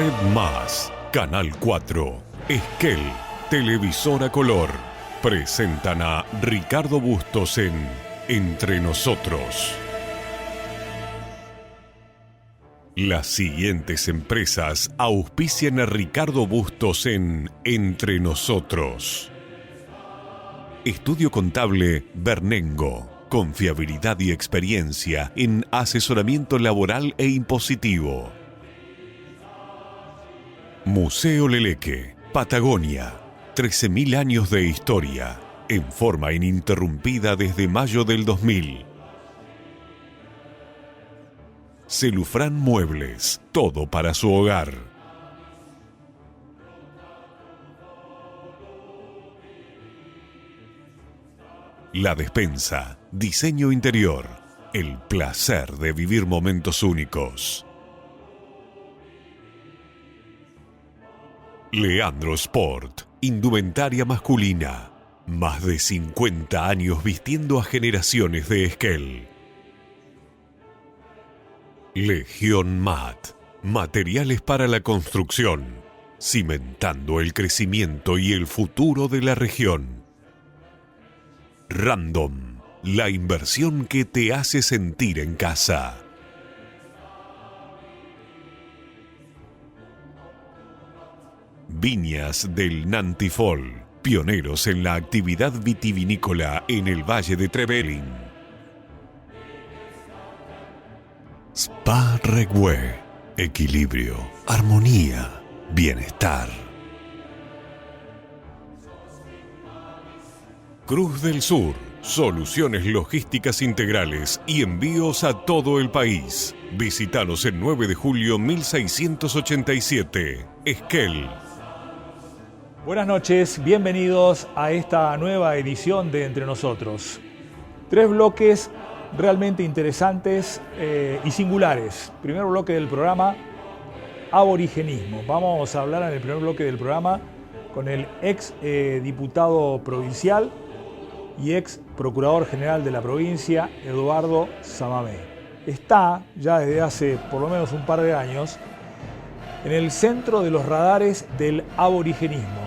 Red Más, Canal 4, Esquel, Televisora Color, presentan a Ricardo Bustos en Entre Nosotros. Las siguientes empresas auspician a Ricardo Bustos en Entre Nosotros. Estudio Contable Bernengo. Confiabilidad y experiencia en asesoramiento laboral e impositivo. Museo Leleque, Patagonia. 13.000 años de historia, en forma ininterrumpida desde mayo del 2000. Celufrán Muebles, todo para su hogar. La Despensa, diseño interior, el placer de vivir momentos únicos. Leandro Sport, indumentaria masculina, más de 50 años vistiendo a generaciones de Esquel. Legión Mat, materiales para la construcción, cimentando el crecimiento y el futuro de la región. Random, la inversión que te hace sentir en casa. Viñas del Nantifol, pioneros en la actividad vitivinícola en el Valle de Trevelin. Spa Regüe, equilibrio, armonía, bienestar. Cruz del Sur, soluciones logísticas integrales y envíos a todo el país. Visítanos el 9 de julio 1687, Esquel. Buenas noches, bienvenidos a esta nueva edición de Entre Nosotros. 3 bloques realmente interesantes y singulares. Primer bloque del programa, aborigenismo. Vamos a hablar en el primer bloque del programa con el ex diputado provincial y ex procurador general de la provincia, Eduardo Samamé. Está, ya desde hace por lo menos un par de años, en el centro de los radares del aborigenismo.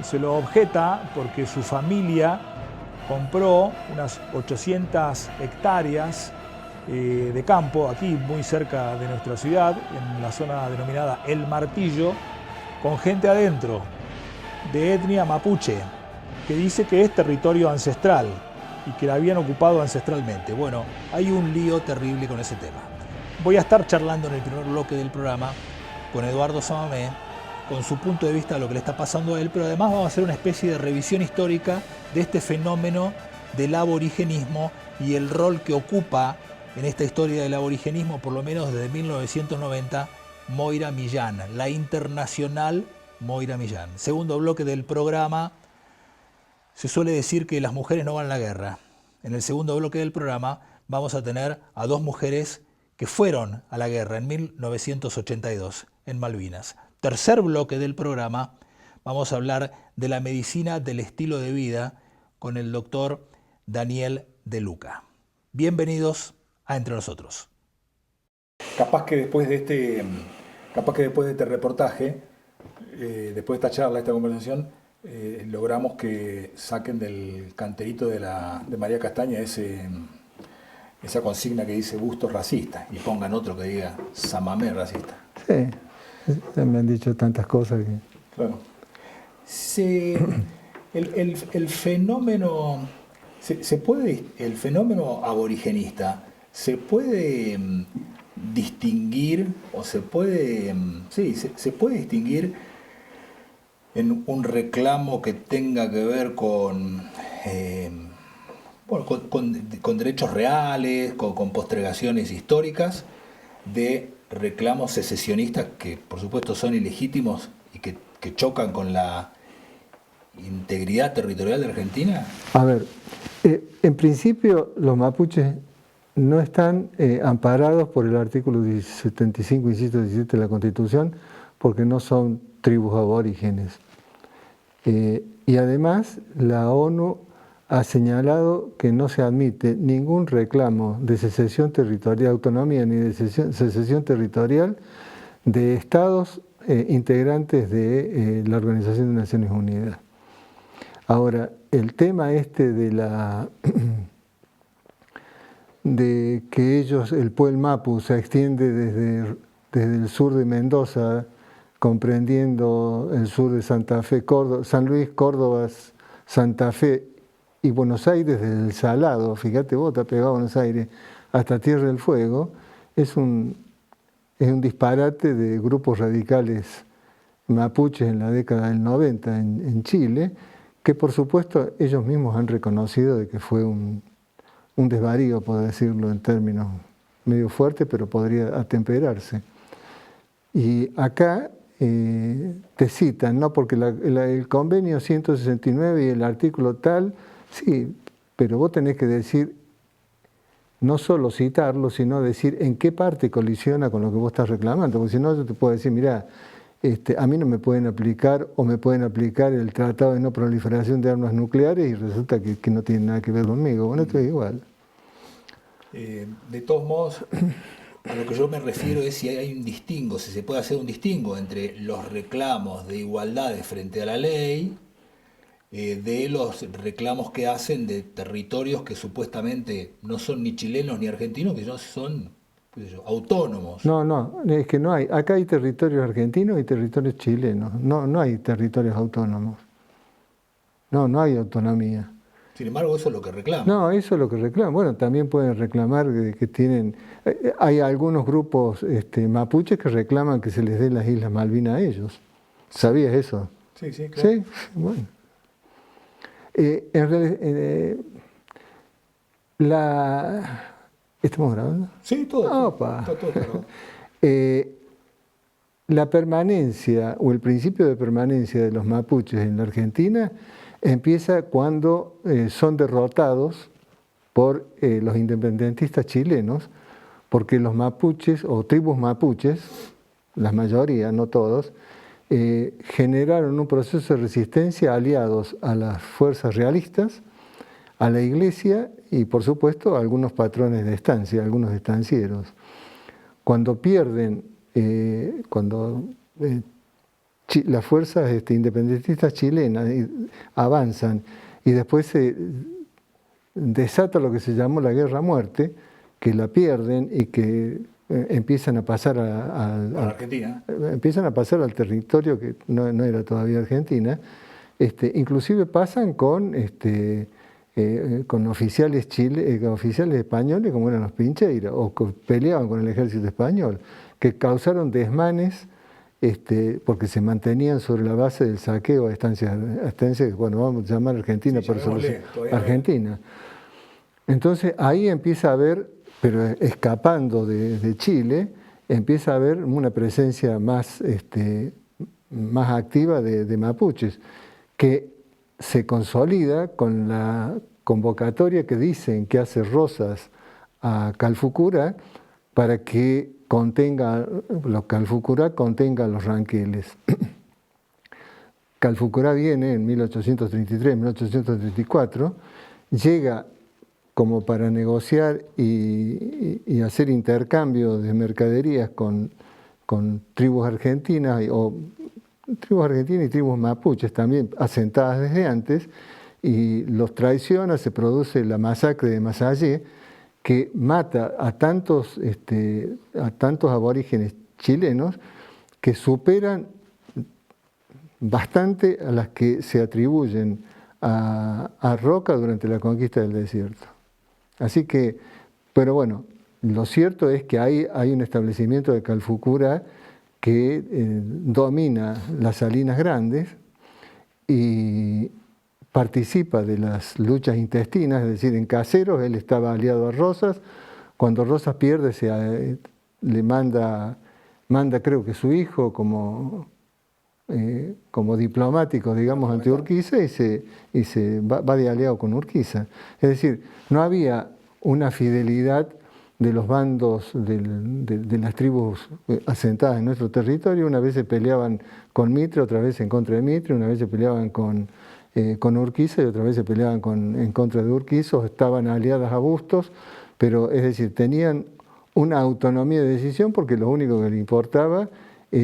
Se lo objeta porque su familia compró unas 800 hectáreas de campo, aquí muy cerca de nuestra ciudad, en la zona denominada El Martillo, con gente adentro, de etnia mapuche, que dice que es territorio ancestral y que la habían ocupado ancestralmente. Bueno, hay un lío terrible con ese tema. Voy a estar charlando en el primer bloque del programa con Eduardo Samamé, con su punto de vista de lo que le está pasando a él, pero además vamos a hacer una especie de revisión histórica de este fenómeno del aborigenismo y el rol que ocupa en esta historia del aborigenismo, por lo menos desde 1990, Moira Millán, la internacional Moira Millán. Segundo bloque del programa. Se suele decir que las mujeres no van a la guerra. En el segundo bloque del programa vamos a tener a 2 mujeres que fueron a la guerra en 1982 en Malvinas. Tercer bloque del programa vamos a hablar de la medicina del estilo de vida con el doctor Daniel De Luca. Bienvenidos a Entre Nosotros. Capaz que después de este reportaje, después de esta charla, esta conversación, logramos que saquen del canterito de María Castaña esa consigna que dice Bustos racista y pongan otro que diga Samamé racista. Sí, me han dicho tantas cosas que... Claro. El fenómeno aborigenista se puede distinguir o se puede distinguir en un reclamo que tenga que ver con derechos reales, con postergaciones históricas, de reclamos secesionistas que por supuesto son ilegítimos y que chocan con la integridad territorial de Argentina? A ver, en principio los mapuches no están amparados por el artículo 75, inciso 17 de la Constitución, porque no son tribus aborígenes. Y además la ONU ha señalado que no se admite ningún reclamo de secesión territorial, autonomía ni de secesión territorial de estados integrantes de la Organización de Naciones Unidas. Ahora, el tema este de que el pueblo Mapu se extiende desde el sur de Mendoza, comprendiendo el sur de Santa Fe, San Luis, Córdoba, Santa Fe y Buenos Aires, desde el Salado, fíjate vos, está pegado a Buenos Aires, hasta Tierra del Fuego, es un disparate de grupos radicales mapuches en la década del 90 en Chile, que por supuesto ellos mismos han reconocido de que fue un desvarío, por decirlo en términos medio fuertes, pero podría atemperarse. Y acá te citan, ¿no? Porque el convenio 169 y el artículo tal, sí, pero vos tenés que decir, no solo citarlo, sino decir en qué parte colisiona con lo que vos estás reclamando, porque si no yo te puedo decir, mirá, a mí no me pueden aplicar o me pueden aplicar el Tratado de No Proliferación de Armas Nucleares y resulta que no tiene nada que ver conmigo. Bueno, esto es igual. De todos modos, a lo que yo me refiero es si hay un distingo, si se puede hacer un distingo entre los reclamos de igualdades frente a la ley, de los reclamos que hacen de territorios que supuestamente no son ni chilenos ni argentinos, que son autónomos. No, es que no hay. Acá hay territorios argentinos y territorios chilenos. No hay territorios autónomos. No hay autonomía. Sin embargo, eso es lo que reclaman. No, eso es lo que reclaman. Bueno, también pueden reclamar que tienen... Hay algunos grupos mapuches que reclaman que se les dé las Islas Malvinas a ellos. ¿Sabías eso? Sí, claro. Sí, bueno. En realidad, ¿estamos grabando? Sí, todo. Opa. Todo claro. La permanencia o el principio de permanencia de los mapuches en la Argentina empieza cuando son derrotados por los independentistas chilenos, porque los mapuches o tribus mapuches, la mayoría, no todos, generaron un proceso de resistencia aliados a las fuerzas realistas, a la iglesia y por supuesto a algunos patrones de estancia, algunos estancieros. Cuando pierden, las fuerzas independentistas chilenas avanzan y después se desata lo que se llamó la guerra a muerte, que la pierden y que empiezan a pasar a Argentina. Empiezan a pasar al territorio que no era todavía Argentina, inclusive pasan con oficiales oficiales españoles como eran los Pincheiros, o que peleaban con el ejército español, que causaron desmanes porque se mantenían sobre la base del saqueo a estancias, bueno, vamos a llamar Argentina, Sí, por solución Argentina. Argentina. Entonces ahí empieza a haber, pero escapando de Chile, empieza a haber una presencia más activa de mapuches, que se consolida con la convocatoria que dicen que hace Rosas a Calfucurá para que Calfucurá contenga los ranqueles. Calfucurá viene en 1833, 1834, llega como para negociar y hacer intercambio de mercaderías con tribus argentinas y tribus mapuches también asentadas desde antes, y los traiciona, se produce la masacre de Massalle, que mata a tantos aborígenes chilenos que superan bastante a las que se atribuyen a Roca durante la conquista del desierto. Así que, pero bueno, lo cierto es que hay un establecimiento de Calfucurá que domina las Salinas Grandes y participa de las luchas intestinas, es decir, en Caseros él estaba aliado a Rosas. Cuando Rosas pierde, le manda creo que su hijo como diplomático, digamos, ante Urquiza y se va de aliado con Urquiza. Es decir, no había una fidelidad de los bandos de las tribus asentadas en nuestro territorio. Una vez se peleaban con Mitre, otra vez en contra de Mitre, una vez se peleaban con Urquiza y otra vez se peleaban en contra de Urquiza, o estaban aliadas a Bustos, pero es decir, tenían una autonomía de decisión porque lo único que le importaba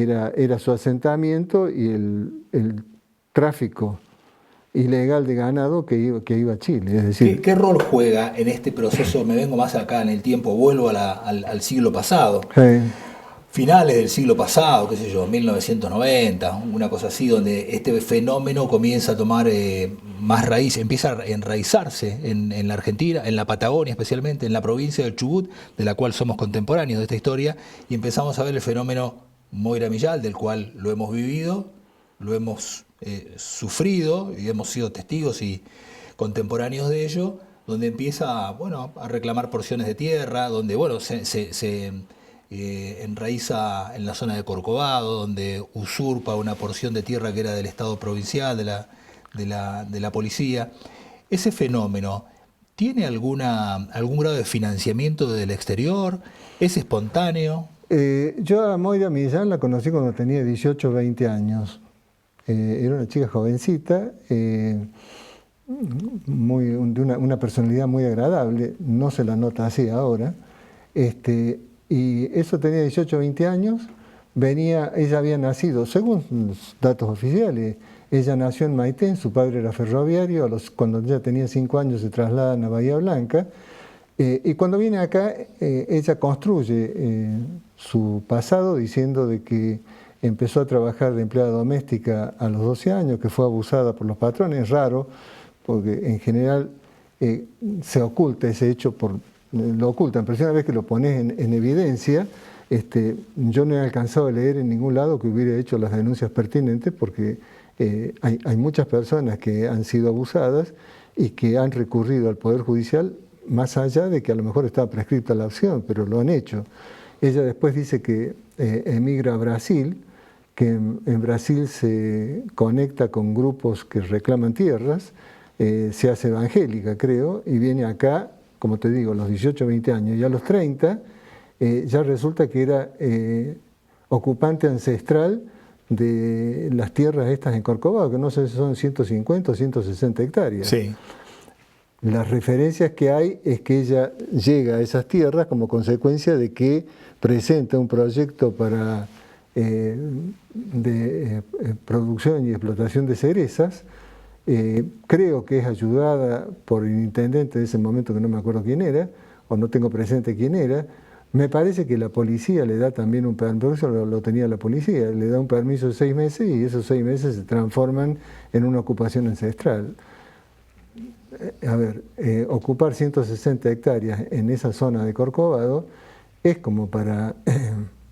era su asentamiento y el tráfico ilegal de ganado que iba a Chile. Es decir, ¿Qué rol juega en este proceso? Me vengo más acá en el tiempo, vuelvo al siglo pasado. Finales del siglo pasado, qué sé yo, 1990, una cosa así, donde este fenómeno comienza a tomar más raíz, empieza a enraizarse en la Argentina, en la Patagonia especialmente, en la provincia del Chubut, de la cual somos contemporáneos de esta historia, y empezamos a ver el fenómeno Moira Millal, del cual lo hemos vivido, lo hemos sufrido y hemos sido testigos y contemporáneos de ello, donde empieza a reclamar porciones de tierra, donde se enraiza en la zona de Corcovado, donde usurpa una porción de tierra que era del Estado provincial, de la policía. ¿Ese fenómeno tiene algún grado de financiamiento desde el exterior? ¿Es espontáneo? Yo a Moira Millán la conocí cuando tenía 18 o 20 años. Era una chica jovencita, de una personalidad muy agradable, no se la nota así ahora. Y eso tenía 18 o 20 años, ella había nacido, según los datos oficiales, ella nació en Maitén, su padre era ferroviario, cuando ya tenía 5 años se trasladan a Bahía Blanca, y cuando viene acá, ella construye su pasado diciendo de que empezó a trabajar de empleada doméstica a los 12 años, que fue abusada por los patrones. Es raro, porque en general se oculta ese hecho, lo ocultan, pero una vez que lo pones en evidencia, yo no he alcanzado a leer en ningún lado que hubiera hecho las denuncias pertinentes, porque hay muchas personas que han sido abusadas y que han recurrido al Poder Judicial, más allá de que a lo mejor estaba prescripta la acción, pero lo han hecho. Ella después dice que emigra a Brasil, que en Brasil se conecta con grupos que reclaman tierras, se hace evangélica, creo, y viene acá, como te digo, a los 18 o 20 años, y a los 30 ya resulta que era ocupante ancestral de las tierras estas en Corcovado, que no sé si son 150 o 160 hectáreas. Sí. Las referencias que hay es que ella llega a esas tierras como consecuencia de que presenta un proyecto para producción y explotación de cerezas. Creo que es ayudada por el intendente de ese momento, que no me acuerdo quién era, o no tengo presente quién era. Me parece que la policía le da también un permiso, lo tenía la policía, le da un permiso de 6 meses y esos 6 meses se transforman en una ocupación ancestral. Ocupar 160 hectáreas en esa zona de Corcovado es como para...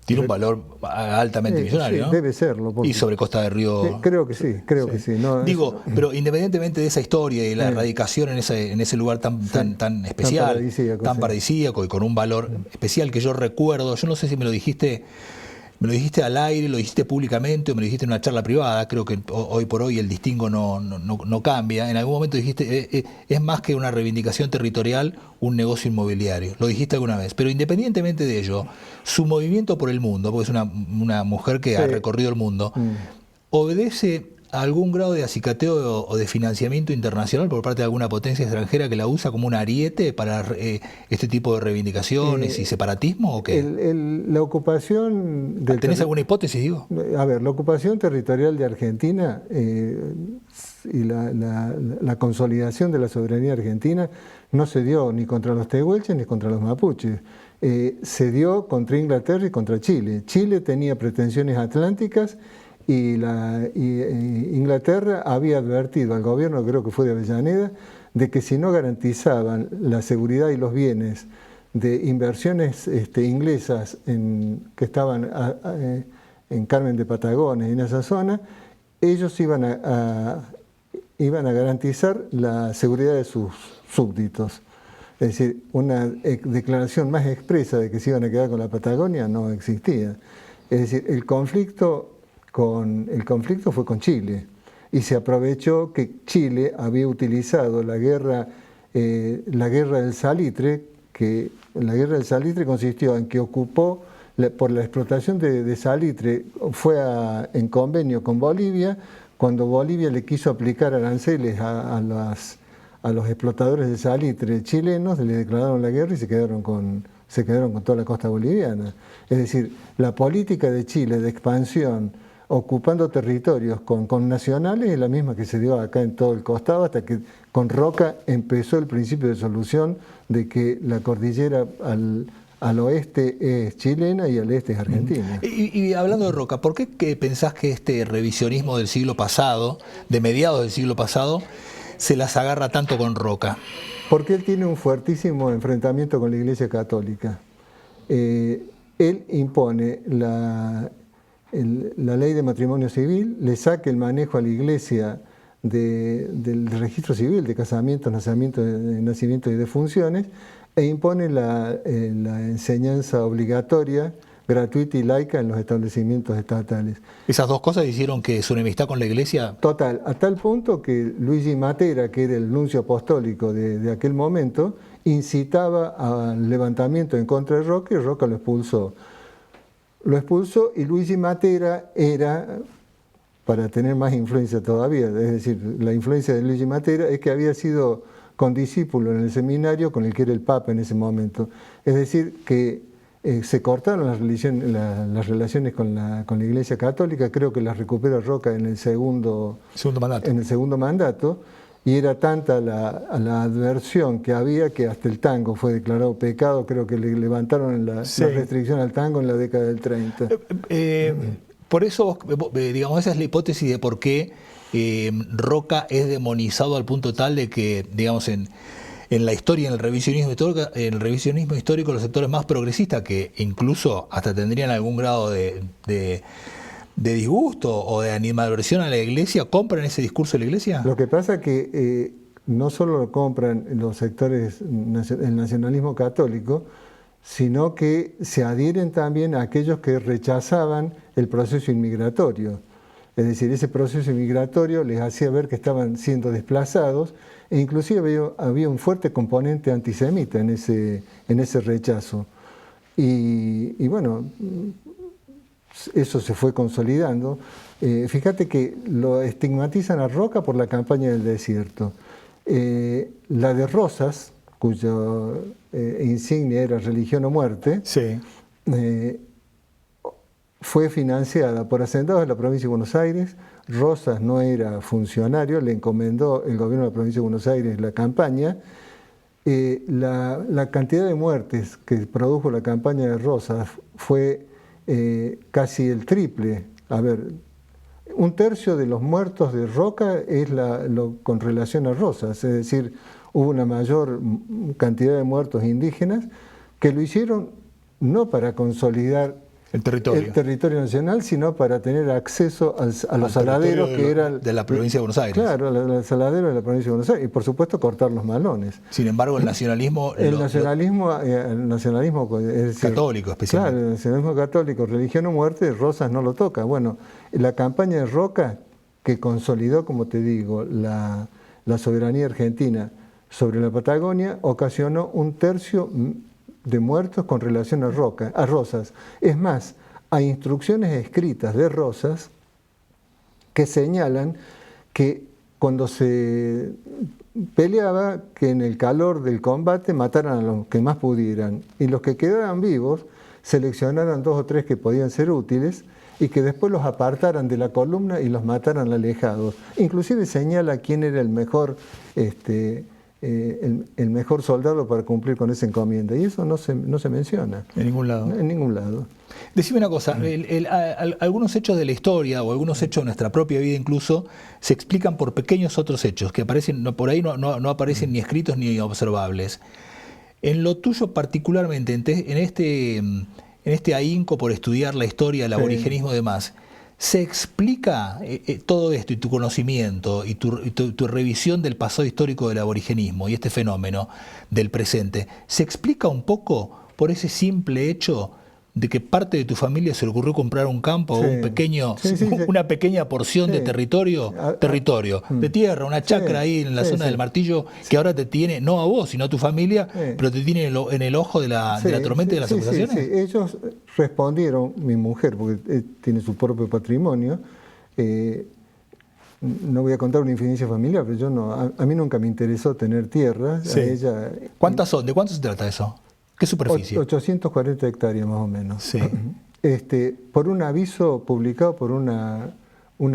Tiene un valor altamente millonario, sí, ¿no? Debe serlo. Y sobre Costa del Río... Creo que sí. No, digo, pero independientemente de esa historia y la erradicación en ese lugar tan especial, tan paradisíaco y con un valor especial que yo recuerdo, yo no sé si me lo dijiste al aire, lo dijiste públicamente o me lo dijiste en una charla privada, creo que hoy por hoy el distingo no cambia. En algún momento dijiste, es más que una reivindicación territorial, un negocio inmobiliario. Lo dijiste alguna vez. Pero independientemente de ello, su movimiento por el mundo, porque es una mujer que ha recorrido el mundo, obedece a algún grado de acicateo o de financiamiento internacional por parte de alguna potencia extranjera que la usa como un ariete para este tipo de reivindicaciones y separatismo, ¿o qué? La ocupación... ¿Tenés alguna hipótesis, digo? A ver, la ocupación territorial de Argentina y la consolidación de la soberanía argentina no se dio ni contra los tehuelches ni contra los mapuches. Se dio contra Inglaterra y contra Chile. Chile tenía pretensiones atlánticas y Inglaterra había advertido al gobierno, creo que fue de Avellaneda, de que si no garantizaban la seguridad y los bienes de inversiones inglesas que estaban en Carmen de Patagones, en esa zona, ellos iban a garantizar la seguridad de sus súbditos. Es decir, una declaración más expresa de que se iban a quedar con la Patagonia no existía. Es decir, el conflicto fue con Chile y se aprovechó que Chile había utilizado la guerra del salitre, que la guerra del salitre consistió en que ocupó por la explotación de salitre, fue en convenio con Bolivia. Cuando Bolivia le quiso aplicar aranceles a los explotadores de salitre chilenos, le declararon la guerra y se quedaron con se quedaron con toda la costa boliviana. Es decir, la política de Chile de expansión, ocupando territorios con nacionales, es la misma que se dio acá en todo el costado, hasta que con Roca empezó el principio de solución de que la cordillera al oeste es chilena y al este es argentina. Y hablando de Roca, ¿por qué pensás que este revisionismo del siglo pasado, de mediados del siglo pasado, se las agarra tanto con Roca? Porque él tiene un fuertísimo enfrentamiento con la Iglesia Católica. Él impone la ley de matrimonio civil, le saca el manejo a la Iglesia del registro civil de casamientos, nacimientos y defunciones, e impone la enseñanza obligatoria, gratuita y laica en los establecimientos estatales. ¿Esas dos cosas hicieron que su enemistad con la Iglesia? Total, a tal punto que Luigi Matera, que era el nuncio apostólico de aquel momento, incitaba al levantamiento en contra de Roca y Roca lo expulsó. Lo expulsó y Luigi Matera era, para tener más influencia todavía, es decir, la influencia de Luigi Matera es que había sido condiscípulo en el seminario con el que era el Papa en ese momento. Es decir, que se cortaron las relaciones con la Iglesia Católica, creo que las recupera Roca en el segundo mandato, y era tanta la adversión que había que hasta el tango fue declarado pecado. Creo que le levantaron la restricción al tango en la década del 30. Por eso, digamos, esa es la hipótesis de por qué Roca es demonizado al punto tal de que, digamos, en la historia, en el revisionismo histórico, los sectores más progresistas, que incluso hasta tendrían algún grado de disgusto o de animadversión a la Iglesia, ¿compran ese discurso de la Iglesia? Lo que pasa es que no solo lo compran los sectores del nacionalismo católico, sino que se adhieren también a aquellos que rechazaban el proceso inmigratorio. Es decir, ese proceso inmigratorio les hacía ver que estaban siendo desplazados, e inclusive había un fuerte componente antisemita en ese rechazo. Y bueno, eso se fue consolidando. Fíjate que lo estigmatizan a Roca por la campaña del desierto. La de Rosas, cuya insignia era religión o muerte, fue financiada por hacendados de la provincia de Buenos Aires. Rosas no era funcionario, le encomendó el gobierno de la provincia de Buenos Aires la campaña. La cantidad de muertes que produjo la campaña de Rosas fue casi el triple. A ver, 1/3 de los muertos de Roca es con relación a Rosas, es decir, hubo una mayor cantidad de muertos indígenas que lo hicieron no para consolidar el territorio nacional, sino para tener acceso a los saladeros que era de la provincia de Buenos Aires. Claro, al saladero de la provincia de Buenos Aires, y por supuesto cortar los malones. Sin embargo, el nacionalismo... El nacionalismo es decir, católico, especialmente. Claro, el nacionalismo católico, religión o muerte, Rosas no lo toca. Bueno, la campaña de Roca, que consolidó, como te digo, la soberanía argentina sobre la Patagonia, ocasionó 1/3 de muertos con relación a Rosas. Es más, hay instrucciones escritas de Rosas que señalan que cuando se peleaba, que en el calor del combate mataran a los que más pudieran, y los que quedaran vivos seleccionaran 2 o 3 que podían ser útiles, y que después los apartaran de la columna y los mataran alejados. Inclusive señala quién era el mejor soldado para cumplir con esa encomienda, y eso no se menciona. En ningún lado. En ningún lado. Decime una cosa, algunos hechos de la historia o algunos hechos de nuestra propia vida incluso se explican por pequeños otros hechos que aparecen, por ahí no aparecen ni escritos ni observables. En lo tuyo particularmente, en este ahínco por estudiar la historia, el aborigenismo y demás, ¿se explica todo esto y tu conocimiento y tu revisión del pasado histórico del aborigenismo y este fenómeno del presente, se explica un poco por ese simple hecho de que parte de tu familia se le ocurrió comprar un campo o una pequeña porción de territorio, de tierra, una chacra ahí en la zona del Martillo, que ahora te tiene, no a vos, sino a tu familia, pero te tiene en el ojo de la tormenta y de las acusaciones? Sí. Ellos respondieron, mi mujer, porque tiene su propio patrimonio, no voy a contar una infidencia familiar, pero a mí nunca me interesó tener tierra. A ella, ¿Cuántas son? ¿De cuánto se trata eso? ¿Qué superficie? 840 hectáreas más o menos. Sí. Por un aviso publicado por una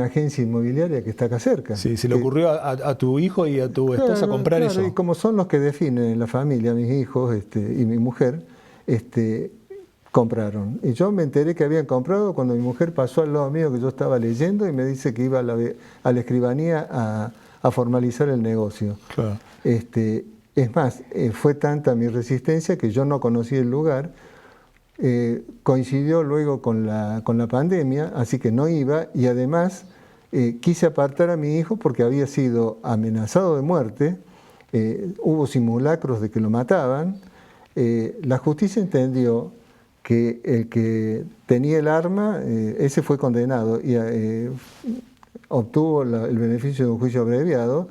agencia inmobiliaria que está acá cerca. Sí, se le ocurrió a tu hijo y a tu esposa comprar eso. Y como son los que definen la familia, mis hijos y mi mujer, compraron. Y yo me enteré que habían comprado cuando mi mujer pasó al lado mío que yo estaba leyendo y me dice que iba a la escribanía a formalizar el negocio. Claro. Es más, fue tanta mi resistencia que yo no conocí el lugar. Coincidió luego con la pandemia, así que no iba, y además quise apartar a mi hijo porque había sido amenazado de muerte, hubo simulacros de que lo mataban. La justicia entendió que el que tenía el arma, ese fue condenado y obtuvo el beneficio de un juicio abreviado,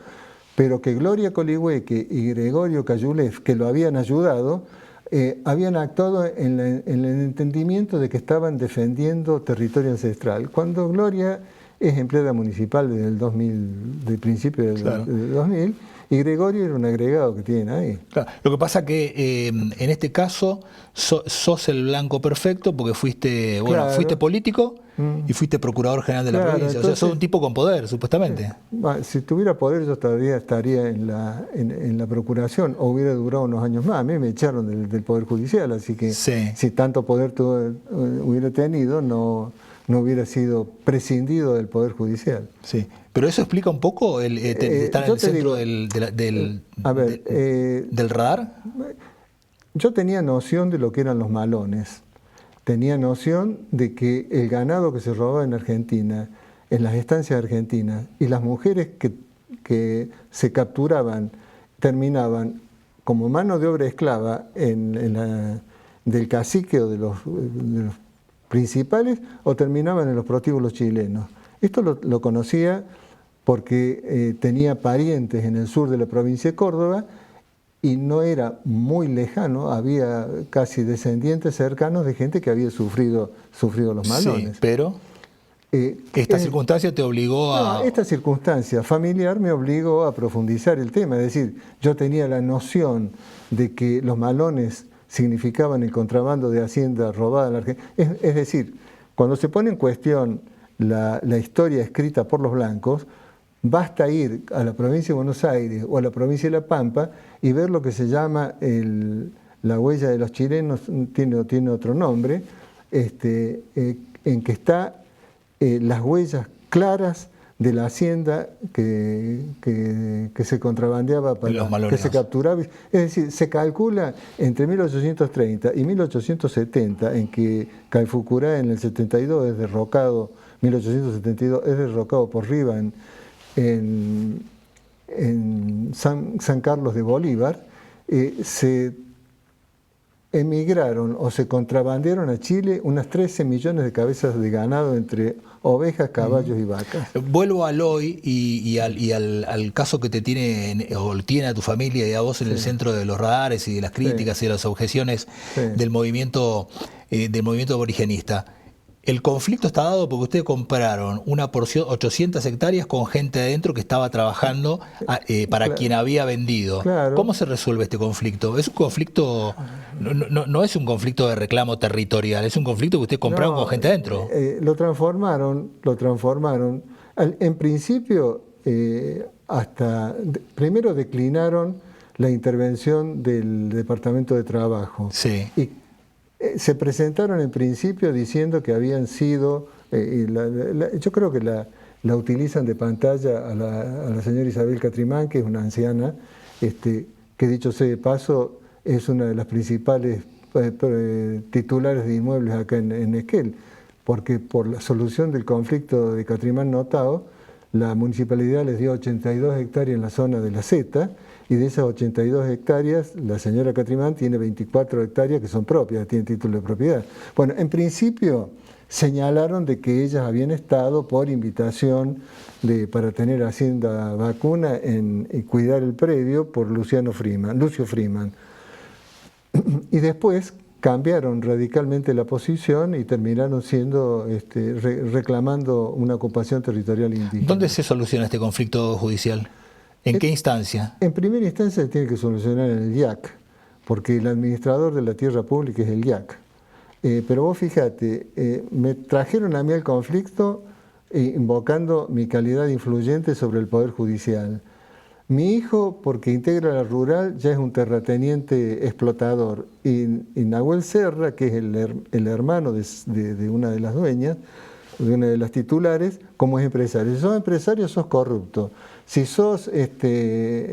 pero que Gloria Coligüeque y Gregorio Cayulef, que lo habían ayudado, habían actuado en el entendimiento de que estaban defendiendo territorio ancestral. Cuando Gloria es empleada municipal desde el 2000, del principio del 2000, y Gregorio era un agregado que tienen ahí. Claro. Lo que pasa que en este caso sos el blanco perfecto porque fuiste político y fuiste procurador general de la provincia. Entonces, o sea, sos un tipo con poder, supuestamente. Si tuviera poder yo estaría en la procuración o hubiera durado unos años más. A mí me echaron del Poder Judicial, así que si tanto poder hubiera tenido, no hubiera sido prescindido del Poder Judicial. Sí, pero eso explica un poco estar en el centro del radar. Yo tenía noción de lo que eran los malones, tenía noción de que el ganado que se robaba en Argentina, en las estancias argentinas, y las mujeres que se capturaban, terminaban como mano de obra esclava del cacique o de los principales, o terminaban en los prostíbulos chilenos. Esto lo conocía porque tenía parientes en el sur de la provincia de Córdoba y no era muy lejano, había casi descendientes cercanos de gente que había sufrido los malones. Sí, pero esta circunstancia te obligó a... Esta circunstancia familiar me obligó a profundizar el tema, es decir, yo tenía la noción de que los malones significaban el contrabando de hacienda robada en la Argentina. Es decir, cuando se pone en cuestión la historia escrita por los blancos, basta ir a la provincia de Buenos Aires o a la provincia de La Pampa y ver lo que se llama la huella de los chilenos, tiene otro nombre, en que está las huellas claras de la hacienda que se contrabandeaba, que se capturaba. Es decir, se calcula entre 1830 y 1870 en que Calfucurá en el 72 es derrocado, 1872 es derrocado por Riva en San Carlos de Bolívar, se emigraron o se contrabandearon a Chile unas 13 millones de cabezas de ganado entre ovejas, caballos y vacas. Vuelvo al hoy y al caso que te tiene o tiene a tu familia y a vos en el centro de los radares y de las críticas y de las objeciones del movimiento aborigenista. El conflicto está dado porque ustedes compraron una porción, 800 hectáreas con gente adentro que estaba trabajando para quien había vendido. Claro. ¿Cómo se resuelve este conflicto? Es un conflicto, no es un conflicto de reclamo territorial, es un conflicto que ustedes compraron con gente adentro. Lo transformaron. En principio, primero declinaron la intervención del Departamento de Trabajo. Sí. Y se presentaron en principio diciendo que habían sido, yo creo que la utilizan de pantalla a la señora Isabel Catrimán, que es una anciana, que dicho sea de paso, es una de las principales titulares de inmuebles acá en Esquel, porque por la solución del conflicto de Catrimán-Notao, la municipalidad les dio 82 hectáreas en la zona de la Zeta, y de esas 82 hectáreas, la señora Catrimán tiene 24 hectáreas que son propias, tiene título de propiedad. Bueno, en principio señalaron de que ellas habían estado por invitación para tener hacienda vacuna y cuidar el predio por Lucio Freeman. Y después cambiaron radicalmente la posición y terminaron siendo reclamando una ocupación territorial indígena. ¿Dónde se soluciona este conflicto judicial? ¿En qué instancia? En primera instancia se tiene que solucionar en el IAC, porque el administrador de la tierra pública es el IAC. Pero vos fíjate, me trajeron a mí el conflicto invocando mi calidad de influyente sobre el Poder Judicial. Mi hijo, porque integra la rural, ya es un terrateniente explotador. Y Nahuel Serra, que es el hermano de una de las dueñas, de una de las titulares, como es empresario. Si sos empresario, sos corrupto. Si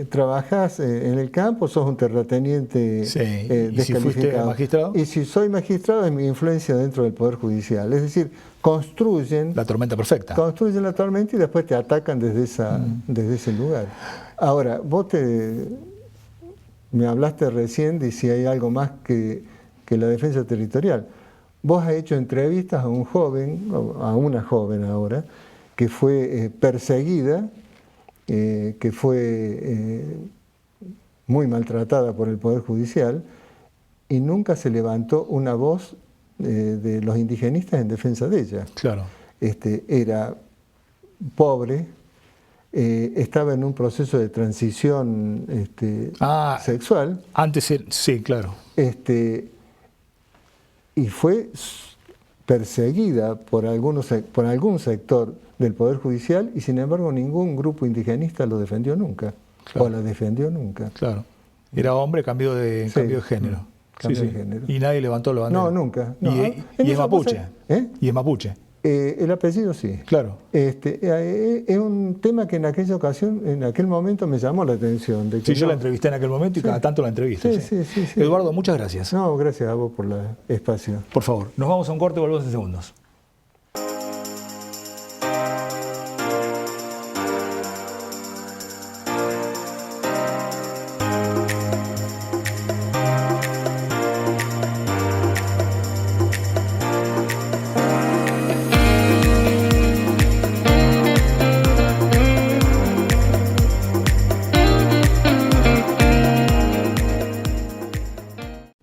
trabajás en el campo, sos un terrateniente descalificado. ¿Y si fuiste magistrado? Y si soy magistrado, es mi influencia dentro del Poder Judicial. Es decir, construyen la tormenta perfecta. Construyen la tormenta y después te atacan desde ese lugar. Ahora, vos me hablaste recién de si hay algo más que la defensa territorial. Vos has hecho entrevistas a un joven, a una joven ahora, que fue perseguida, que fue muy maltratada por el Poder Judicial, y nunca se levantó una voz de los indigenistas en defensa de ella. Claro. Era pobre, estaba en un proceso de transición sexual. Antes, sí, claro. Y fue perseguida por algún sector del Poder Judicial, y sin embargo ningún grupo indigenista lo defendió nunca, claro. O la defendió nunca. Claro. Era hombre, cambió de género. Cambió de género. Y nadie levantó la bandera. No, nunca. No. Y es mapuche. Y es mapuche. El apellido sí. Claro. Es un tema que en aquella ocasión, en aquel momento me llamó la atención. De que yo la entrevisté en aquel momento y cada tanto la entrevisto. Sí. Eduardo, muchas gracias. No, gracias a vos por el espacio. Por favor, nos vamos a un corte y volvemos en segundos.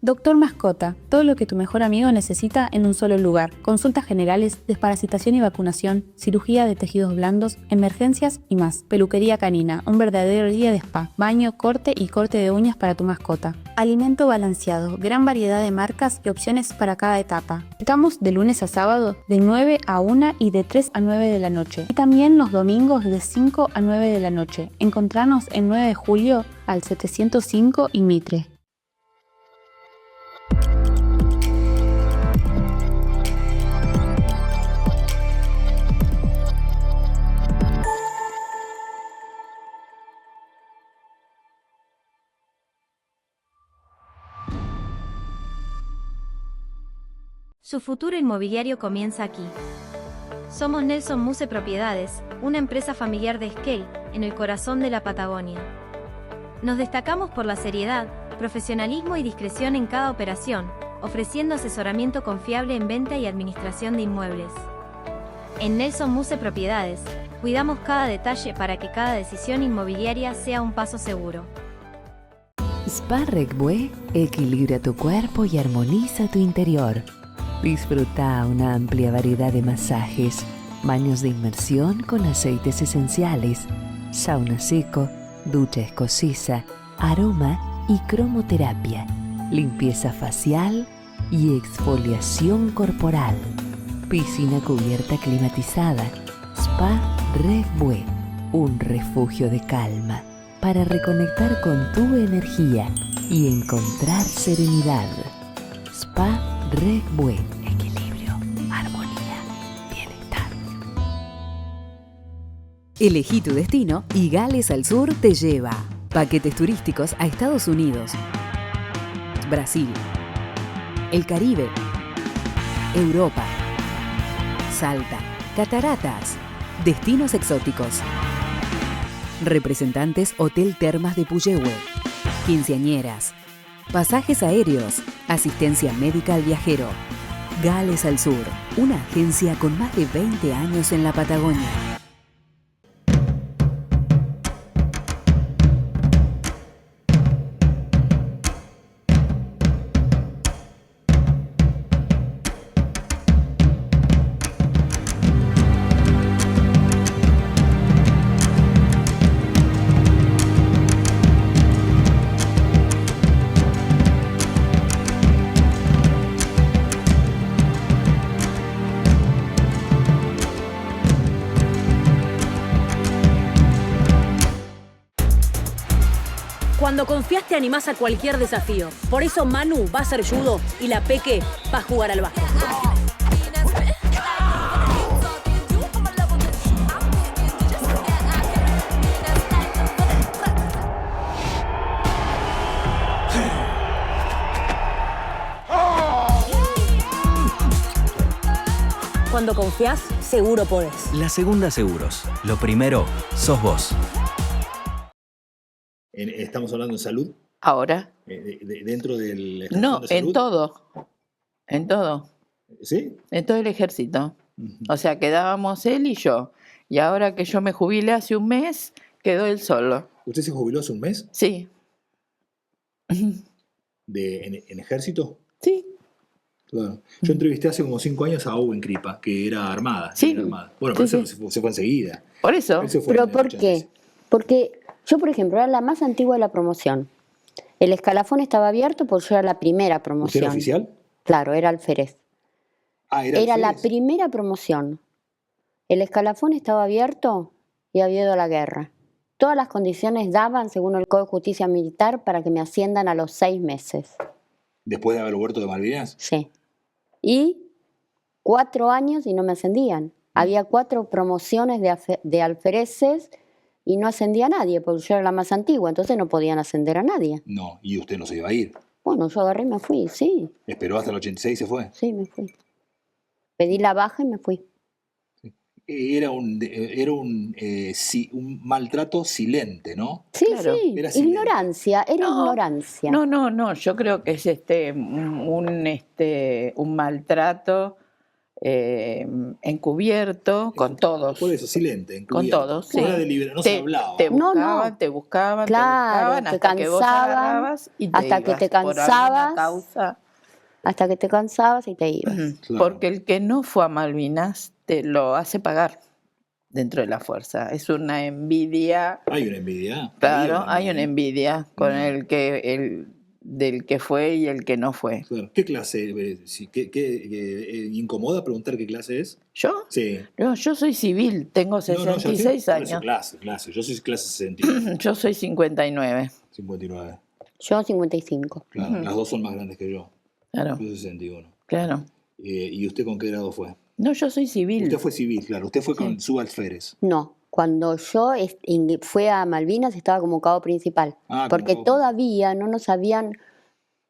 Doctor Mascota, todo lo que tu mejor amigo necesita en un solo lugar. Consultas generales, desparasitación y vacunación, cirugía de tejidos blandos, emergencias y más. Peluquería canina, un verdadero día de spa. Baño, corte y corte de uñas para tu mascota. Alimento balanceado, gran variedad de marcas y opciones para cada etapa. Estamos de lunes a sábado de 9 a 1 y de 3 a 9 de la noche. Y también los domingos de 5 a 9 de la noche. Encontranos en 9 de julio al 705 y Mitre. Su futuro inmobiliario comienza aquí. Somos Nelson Muse Propiedades, una empresa familiar de Esquel, en el corazón de la Patagonia. Nos destacamos por la seriedad, profesionalismo y discreción en cada operación, ofreciendo asesoramiento confiable en venta y administración de inmuebles. En Nelson Muse Propiedades, cuidamos cada detalle para que cada decisión inmobiliaria sea un paso seguro. Spa Regbue equilibra tu cuerpo y armoniza tu interior. Disfruta una amplia variedad de masajes, baños de inmersión con aceites esenciales, sauna seco, ducha escocesa, aroma y cromoterapia, limpieza facial y exfoliación corporal. Piscina cubierta climatizada. Spa Regbue, un refugio de calma para reconectar con tu energía y encontrar serenidad. Spa Regbue, equilibrio, armonía, bienestar. Elegí tu destino y Gales al Sur te lleva. Paquetes turísticos a Estados Unidos, Brasil, el Caribe, Europa, Salta, cataratas, destinos exóticos. Representantes Hotel Termas de Puyehue, quinceañeras, pasajes aéreos, asistencia médica al viajero. Gales al Sur, una agencia con más de 20 años en la Patagonia. Cuando confías te animás a cualquier desafío. Por eso Manu va a hacer judo y la Peque va a jugar al básquet. Cuando confías, seguro podés. La Segunda Seguros. Lo primero, sos vos. ¿Estamos hablando de salud? Ahora. ¿Dentro del ejército No, de salud? en todo. En todo. ¿Sí? En todo el ejército. O sea, quedábamos él y yo. Y ahora que yo me jubilé hace un mes, quedó él solo. ¿Usted se jubiló hace un mes? Sí. ¿En ejército? Sí. Claro. Yo entrevisté hace como 5 años a Owen Kripa, que era armada. Sí. Era armada. Bueno, pero Sí, eso se fue enseguida. Por eso. Él se fue ¿Pero en el por 86. qué? Porque yo, por ejemplo, era la más antigua de la promoción. El escalafón estaba abierto porque yo era la primera ¿Usted promoción. era oficial? Claro, era alférez. Ah, era Era la alférez. primera promoción. El escalafón estaba abierto y había ido a la guerra. Todas las condiciones daban, según el Código de Justicia Militar, para que me asciendan a los 6 meses. ¿Después de haber vuelto de Malvinas? Sí. Y 4 años y no me ascendían. Había 4 promociones de alfereces y no ascendía a nadie, porque yo era la más antigua, entonces no podían ascender a nadie. No, y usted no se iba a ir. Bueno, yo agarré y me fui, sí, Esperó hasta el 86 y se fue. sí, me fui. Pedí la baja y me fui. Era un maltrato silente, ¿no? Sí, Claro. sí, Era silente. ignorancia, era ignorancia. No, yo creo que es un maltrato encubierto con todos. Por eso, silente, Con encubierto. todos, sí. No era deliberado, no se hablaba. Te No, buscaban, no. te buscaban, Claro, te te buscaban hasta que vos cansaban, agarrabas y te hasta que ibas te por alguna cansabas. causa. Hasta que te cansabas y te ibas. Claro. Porque el que no fue a Malvinas te lo hace pagar dentro de la fuerza. Es una envidia. Hay una envidia. Claro, Había hay una envidia con Mm. del que fue y el que no fue. Claro. ¿Qué clase? ¿Incomoda preguntar qué clase es? ¿Yo? Sí. No, yo soy civil, tengo No, ya sé. 66 Por eso, años. clase. Yo soy clase 61. Yo soy 59. 59. Yo 55. Claro, Ujú. las dos son más grandes que yo. Claro, Yo soy 61. claro. ¿Y usted con qué grado fue? No, yo soy civil. Usted fue civil, claro. Usted fue con subalférez. No, cuando yo fui a Malvinas estaba como cabo principal. Ah, como Porque cabo todavía no nos habían,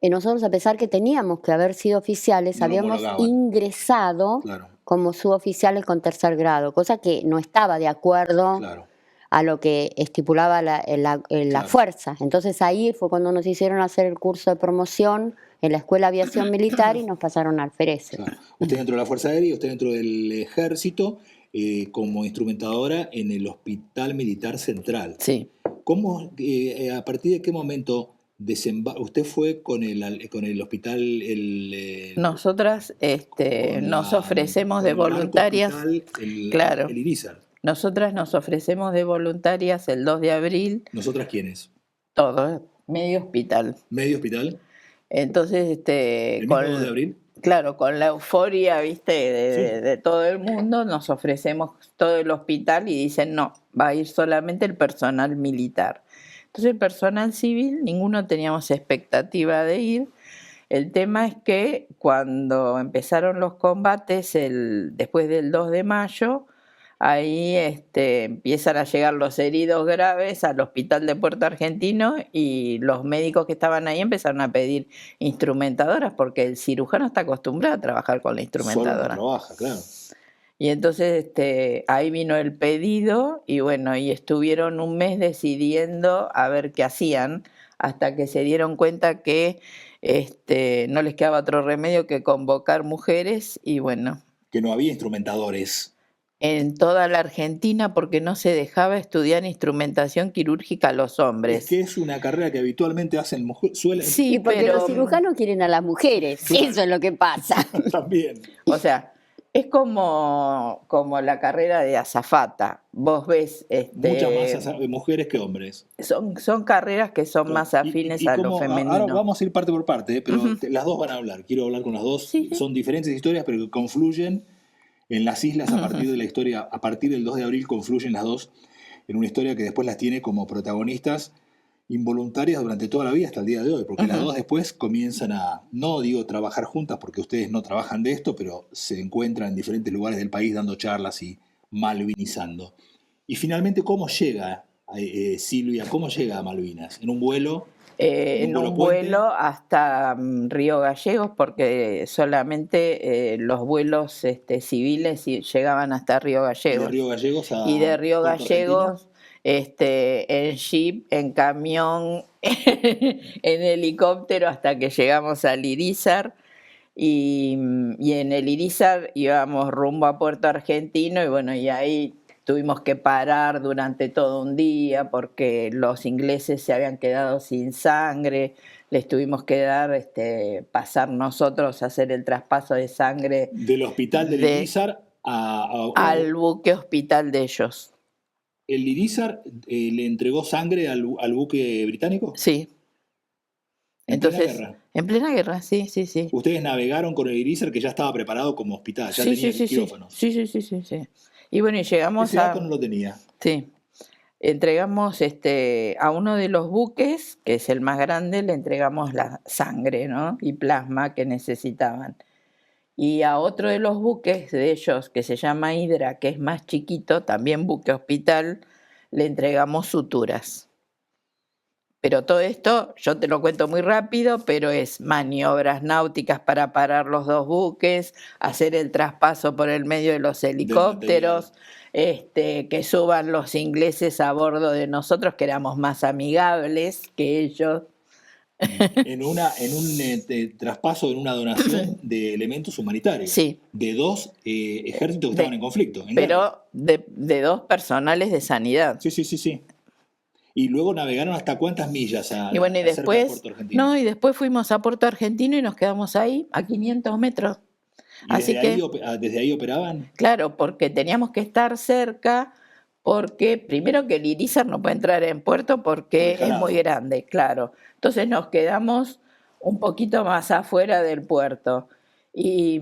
nosotros a pesar que teníamos que haber sido oficiales, No lo habíamos homologaban. ingresado Claro, como suboficiales con 3er grado, cosa que no estaba de acuerdo claro. a lo que estipulaba la Claro. fuerza. Entonces ahí fue cuando nos hicieron hacer el curso de promoción en la Escuela de Aviación Militar y nos pasaron al alfereces. Claro. Usted dentro de la Fuerza Aérea, usted dentro del Ejército, como instrumentadora en el Hospital Militar Central. Sí. ¿Cómo, a partir de qué momento usted fue con el hospital? Nosotras con nos la- ofrecemos con de el Marco voluntarias. Hospital, Claro. el Irizar. Nosotras nos ofrecemos de voluntarias el 2 de abril, ¿Nosotras quiénes? todo, medio hospital. ¿Medio hospital? Entonces, ¿El mismo 2 de abril? claro, con la euforia, viste, Sí. de todo el mundo, nos ofrecemos todo el hospital y dicen, no, va a ir solamente el personal militar. Entonces, el personal civil, ninguno teníamos expectativa de ir. El tema es que cuando empezaron los combates, después del 2 de mayo, ahí empiezan a llegar los heridos graves al hospital de Puerto Argentino y los médicos que estaban ahí empezaron a pedir instrumentadoras porque el cirujano está acostumbrado a trabajar con la Solo no instrumentadora. trabaja, claro. Y entonces ahí vino el pedido y bueno, y estuvieron un mes decidiendo a ver qué hacían hasta que se dieron cuenta que no les quedaba otro remedio que convocar mujeres y bueno, Que no había instrumentadores. en toda la Argentina porque no se dejaba estudiar instrumentación quirúrgica a los hombres. Es que es una carrera que habitualmente hacen mujeres. Sí, Y porque pero los cirujanos quieren a las mujeres, eso es lo que pasa. También. o sea, es como la carrera de azafata. Vos ves, Muchas más mujeres que hombres. son carreras que son más afines a lo femenino. Ahora vamos a ir parte por parte, pero las dos van a hablar. Quiero hablar con las dos. Sí. Son diferentes historias, pero que confluyen en las islas a partir de la historia. A partir del 2 de abril confluyen las dos en una historia que después las tiene como protagonistas involuntarias durante toda la vida hasta el día de hoy, porque las dos después comienzan a, no digo trabajar juntas porque ustedes no trabajan de esto, pero se encuentran en diferentes lugares del país dando charlas y malvinizando. Y finalmente, ¿cómo llega Silvia, cómo llega a Malvinas? ¿En un vuelo? En un vuelo hasta Río Gallegos, porque solamente los vuelos civiles llegaban hasta Río Gallegos. De Río Gallegos a y de Río Puerto Gallegos en jeep, en camión, en helicóptero hasta que llegamos al Irizar. Y en el Irizar íbamos rumbo a Puerto Argentino y bueno, y ahí tuvimos que parar durante todo un día porque los ingleses se habían quedado sin sangre, les tuvimos que dar, pasar nosotros a hacer el traspaso de sangre. Del hospital del Irizar al buque hospital de ellos. ¿El Irizar le entregó sangre al buque británico? Sí. Entonces, en plena guerra, sí. Ustedes navegaron con el Irizar que ya estaba preparado como hospital, ya tenía quirófanos. Sí. Y bueno, y llegamos ese dato no lo tenía. Sí. Entregamos a uno de los buques, que es el más grande, le entregamos la sangre, ¿no? Y plasma que necesitaban. Y a otro de los buques de ellos, que se llama Hydra, que es más chiquito, también buque hospital, le entregamos suturas. Pero todo esto, yo te lo cuento muy rápido, pero es maniobras náuticas para parar los dos buques, hacer el traspaso por el medio de los helicópteros, que suban los ingleses a bordo de nosotros, que éramos más amigables que ellos. En un traspaso, en una donación de elementos humanitarios. Sí. De dos ejércitos que estaban en conflicto. Pero de dos personales de sanidad. Sí. Y luego navegaron hasta cuántas millas y bueno, y después, Puerto Argentino. No, y después fuimos a Puerto Argentino y nos quedamos ahí, a 500 metros. ¿Y desde ahí operaban? Claro, porque teníamos que estar cerca, porque primero que el Irizar no puede entrar en puerto porque es muy grande, claro. Entonces nos quedamos un poquito más afuera del puerto. Y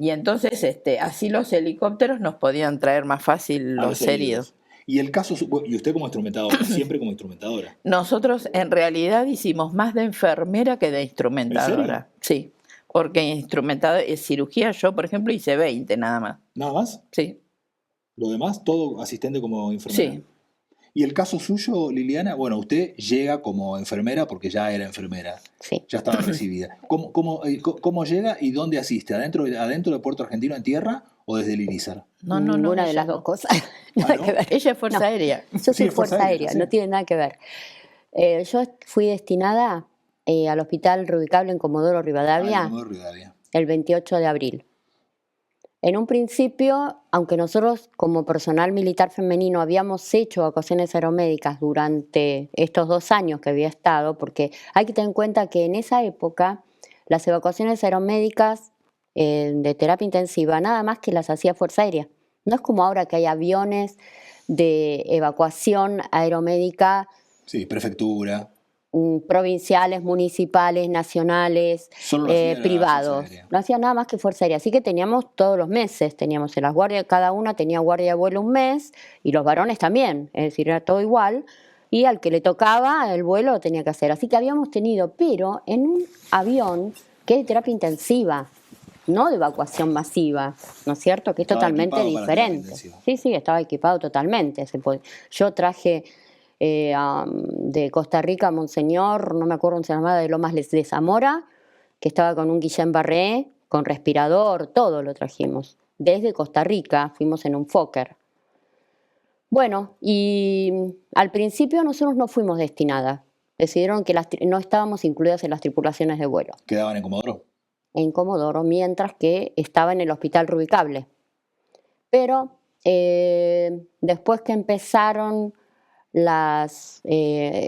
entonces así los helicópteros nos podían traer más fácil los heridos. Y el caso, y usted como instrumentadora, siempre como instrumentadora. Nosotros en realidad hicimos más de enfermera que de instrumentadora. ¿En serio? Sí, porque instrumentadora, cirugía yo, por ejemplo, hice 20 nada más. ¿Nada más? Sí. ¿Lo demás, todo asistente como enfermera? Sí. ¿Y el caso suyo, Liliana? Bueno, usted llega como enfermera porque ya era enfermera. Sí. Ya estaba recibida. ¿Cómo llega y dónde asiste? ¿Adentro de Puerto Argentino en tierra o desde el Irizar? No. Ninguna de las dos cosas. Nada que ver. Ella es Fuerza Aérea. Yo soy Fuerza Aérea, no tiene nada que ver. Yo fui destinada al Hospital Reubicable en Comodoro Rivadavia el 28 de abril. En un principio, aunque nosotros como personal militar femenino habíamos hecho evacuaciones aeromédicas durante estos 2 años que había estado, porque hay que tener en cuenta que en esa época las evacuaciones aeromédicas de terapia intensiva nada más que las hacía Fuerza Aérea. No es como ahora que hay aviones de evacuación aeromédica. Sí, prefectura. Provinciales, municipales, nacionales, privados. No hacía nada más que Fuerza Aérea. Así que teníamos todos los meses, teníamos en las guardias, cada una tenía guardia de vuelo un mes y los varones también, es decir, era todo igual. Y al que le tocaba el vuelo lo tenía que hacer. Así que habíamos tenido, pero en un avión que es de terapia intensiva, no de evacuación masiva, ¿no es cierto? Que es totalmente diferente. Sí, estaba equipado totalmente. Yo traje de Costa Rica a Monseñor, no me acuerdo cómo se llamaba, de Lomas de Zamora, que estaba con un Guillén Barré, con respirador, todo lo trajimos. Desde Costa Rica fuimos en un Fokker. Bueno, y al principio nosotros no fuimos destinadas. Decidieron que no estábamos incluidas en las tripulaciones de vuelo. ¿Quedaban en Comodoro? En Comodoro, mientras que estaba en el Hospital Reubicable. Pero después que empezaron es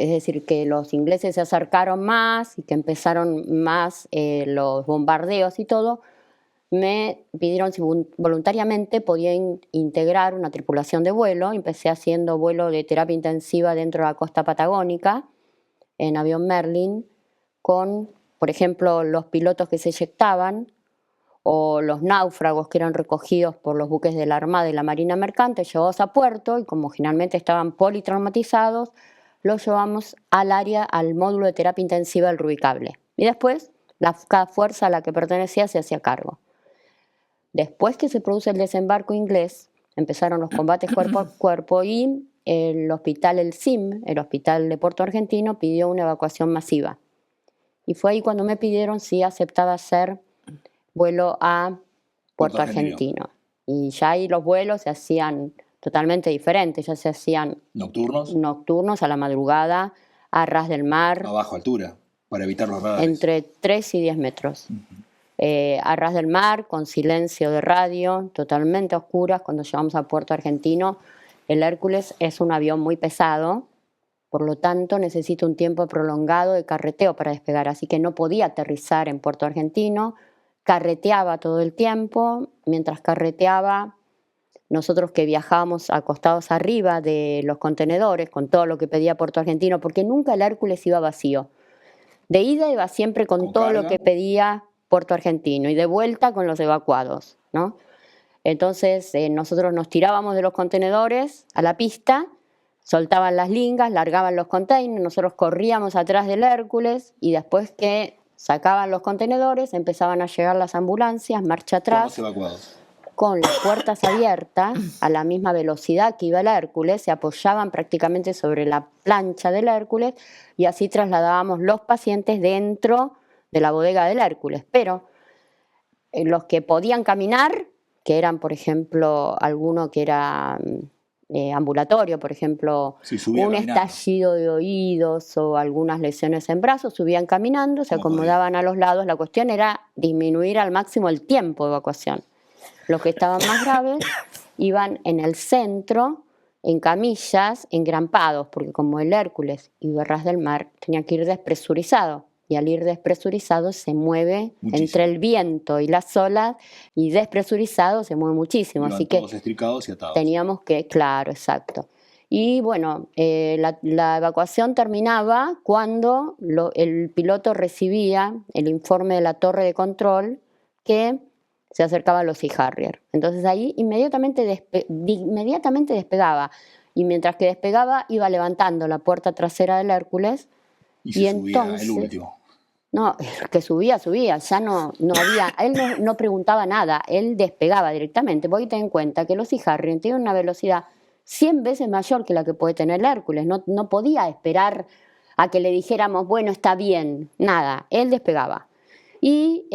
decir, que los ingleses se acercaron más y que empezaron más los bombardeos y todo, me pidieron si voluntariamente podía integrar una tripulación de vuelo. Empecé haciendo vuelo de terapia intensiva dentro de la costa patagónica, en avión Merlin, con, por ejemplo, los pilotos que se eyectaban o los náufragos que eran recogidos por los buques de la Armada y la Marina Mercante, llevados a puerto, y como generalmente estaban politraumatizados, lo llevamos al área, al módulo de terapia intensiva del Rubicable. Y después, cada fuerza a la que pertenecía se hacía cargo. Después que se produce el desembarco inglés, empezaron los combates cuerpo a cuerpo y el hospital, el CIM, el hospital de Puerto Argentino, pidió una evacuación masiva. Y fue ahí cuando me pidieron si aceptaba hacer vuelo a Puerto Argentino. Y ya ahí los vuelos se hacían totalmente diferentes, ya se hacían nocturnos a la madrugada, a ras del mar. A baja altura, para evitar los radares. Entre 3 y 10 metros. A ras del mar, con silencio de radio, totalmente a oscuras. Cuando llegamos a Puerto Argentino, el Hércules es un avión muy pesado, por lo tanto necesita un tiempo prolongado de carreteo para despegar, así que no podía aterrizar en Puerto Argentino, carreteaba todo el tiempo. Mientras carreteaba, nosotros que viajábamos acostados arriba de los contenedores con todo lo que pedía Puerto Argentino, porque nunca el Hércules iba vacío. De ida iba siempre con todo carga, lo que pedía Puerto Argentino, y de vuelta con los evacuados, ¿no? Entonces nosotros nos tirábamos de los contenedores a la pista, soltaban las lingas, largaban los containers, nosotros corríamos atrás del Hércules y después que sacaban los contenedores empezaban a llegar las ambulancias, marcha atrás, con las puertas abiertas a la misma velocidad que iba el Hércules, se apoyaban prácticamente sobre la plancha del Hércules y así trasladábamos los pacientes dentro de la bodega del Hércules. Pero los que podían caminar, que eran, por ejemplo, alguno que era ambulatorio, por ejemplo, un estallido de oídos o algunas lesiones en brazos, subían caminando, se acomodaban a los lados. La cuestión era disminuir al máximo el tiempo de evacuación. Los que estaban más graves iban en el centro, en camillas, engrampados, porque como el Hércules iba a ras del mar, tenía que ir despresurizado. Y al ir despresurizado se mueve entre el viento y las olas, y despresurizado se mueve muchísimo. Iban así que todos estricados y atados. Teníamos que, claro, exacto. Y bueno, la evacuación terminaba cuando el piloto recibía el informe de la torre de control que se acercaban los Sea Harrier. Entonces ahí inmediatamente despegaba, y mientras que despegaba iba levantando la puerta trasera del Hércules. Y se subía el último. No, que subía, ya no había, él no preguntaba nada, él despegaba directamente, porque ten en cuenta que los Sea Harrier tienen una velocidad 100 veces mayor que la que puede tener el Hércules, no podía esperar a que le dijéramos, bueno, está bien, nada, él despegaba. Y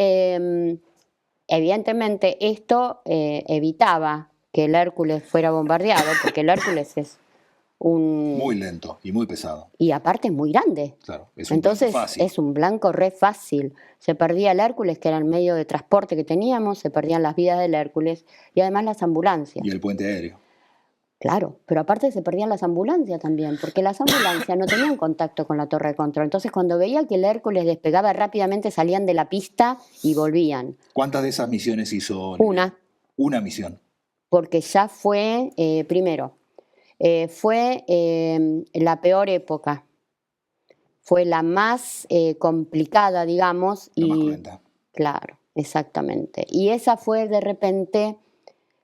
evidentemente esto evitaba que el Hércules fuera bombardeado, porque el Hércules es muy lento y muy pesado. Y aparte es muy grande. Claro, entonces es un blanco re fácil. Se perdía el Hércules, que era el medio de transporte que teníamos, se perdían las vidas del Hércules y además las ambulancias. Y el puente aéreo. Claro, pero aparte se perdían las ambulancias también, porque las ambulancias no tenían contacto con la torre de control. Entonces cuando veía que el Hércules despegaba rápidamente, salían de la pista y volvían. ¿Cuántas de esas misiones hizo? Una misión. Porque ya fue, primero, fue la peor época, fue la más complicada, digamos, la más cruenta. Claro, exactamente. Y esa fue de repente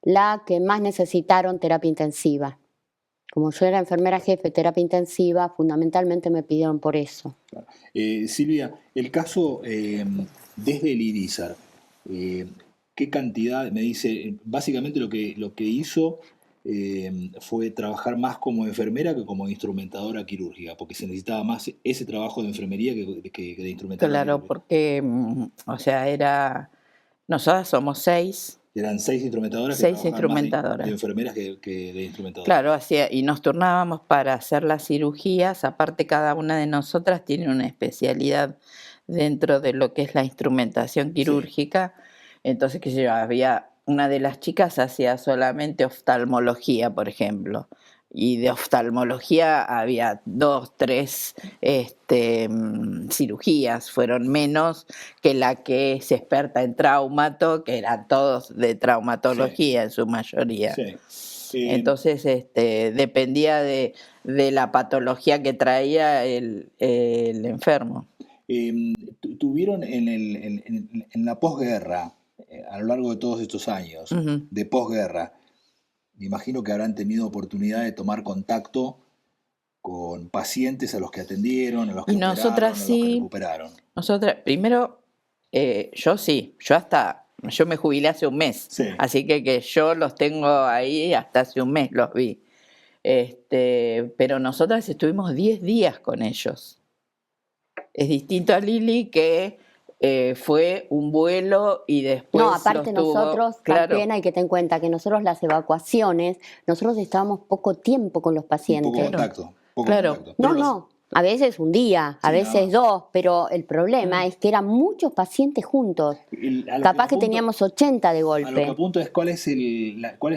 la que más necesitaron terapia intensiva. Como yo era enfermera jefe de terapia intensiva, fundamentalmente me pidieron por eso. Claro. Silvia, el caso desde el Irizar, ¿qué cantidad? Me dice, básicamente lo que hizo fue trabajar más como enfermera que como instrumentadora quirúrgica, porque se necesitaba más ese trabajo de enfermería que de instrumentadora. Claro, porque, o sea, nosotras somos 6. Eran 6 instrumentadoras. 6 instrumentadoras. De enfermeras que de instrumentadoras. Claro, y nos turnábamos para hacer las cirugías. Aparte, cada una de nosotras tiene una especialidad dentro de lo que es la instrumentación quirúrgica. Sí. Entonces, que yo había una de las chicas hacía solamente oftalmología, por ejemplo. Y de oftalmología había 2, 3 cirugías, fueron menos que la que es experta en traumato, que eran todos de traumatología en su mayoría. Sí. Entonces dependía de la patología que traía el enfermo. Tuvieron en la posguerra, a lo largo de todos estos años de posguerra, me imagino que habrán tenido oportunidad de tomar contacto con pacientes a los que atendieron, a los que Y operaron, nosotras a los que sí, recuperaron? nosotras, primero, yo me jubilé hace un mes, Sí. así que yo los tengo ahí, hasta hace un mes los vi. Pero nosotras estuvimos 10 días con ellos. Es distinto a Lili, que fue un vuelo y después No, aparte los tuvo, nosotros claro. también hay que tener en cuenta que nosotros las evacuaciones, nosotros estábamos poco tiempo con los pacientes. Poco contacto. Claro. Contacto. No, Pero no, a veces un día, a Sí, veces dos, pero el problema es que eran muchos pacientes juntos. a lo Capaz que apunto- teníamos 80 de A lo que golpe. apunto es cuál es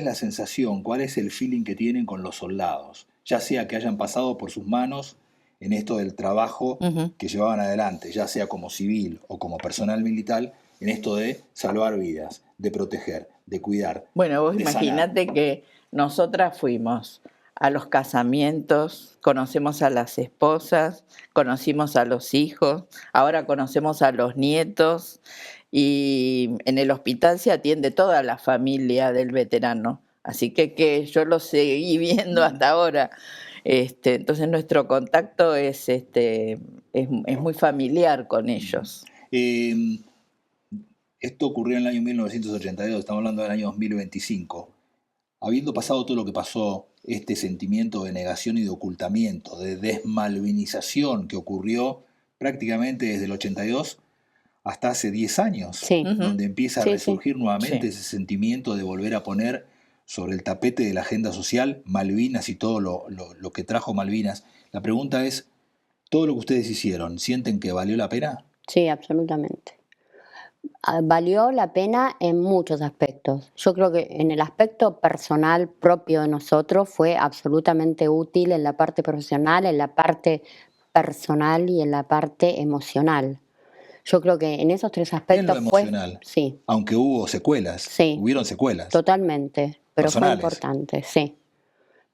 la sensación, cuál es el feeling que tienen con los soldados, ya sea que hayan pasado por sus manos en esto del trabajo que llevaban adelante, ya sea como civil o como personal militar, en esto de salvar vidas, de proteger, de cuidar. Bueno, vos de sanar. imaginate que nosotras fuimos a los casamientos, conocemos a las esposas, conocimos a los hijos, ahora conocemos a los nietos, y en el hospital se atiende toda la familia del veterano, así que yo lo seguí viendo hasta ahora. Entonces nuestro contacto es muy familiar con ellos. Esto ocurrió en el año 1982, estamos hablando del año 2025. Habiendo pasado todo lo que pasó, este sentimiento de negación y de ocultamiento, de desmalvinización que ocurrió prácticamente desde el 82 hasta hace 10 años, Sí. donde empieza a Sí, resurgir nuevamente Sí. ese sentimiento de volver a poner sobre el tapete de la agenda social Malvinas y todo lo que trajo Malvinas. La pregunta es, ¿todo lo que ustedes hicieron, sienten que valió la pena? Sí, absolutamente. Valió la pena en muchos aspectos. Yo creo que en el aspecto personal propio de nosotros fue absolutamente útil en la parte profesional, en la parte personal y en la parte emocional. Yo creo que en esos tres En aspectos lo emocional, sí, aunque hubo secuelas, Sí. hubieron secuelas. totalmente, pero fue Personales. importante, sí.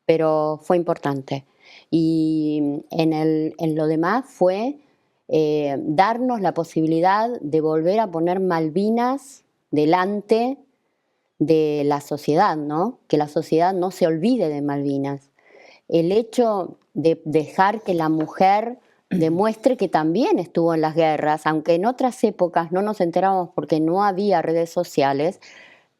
Pero fue importante. Y en lo demás fue darnos la posibilidad de volver a poner Malvinas delante de la sociedad, ¿no? Que la sociedad no se olvide de Malvinas. El hecho de dejar que la mujer demuestre que también estuvo en las guerras, aunque en otras épocas no nos enteramos porque no había redes sociales,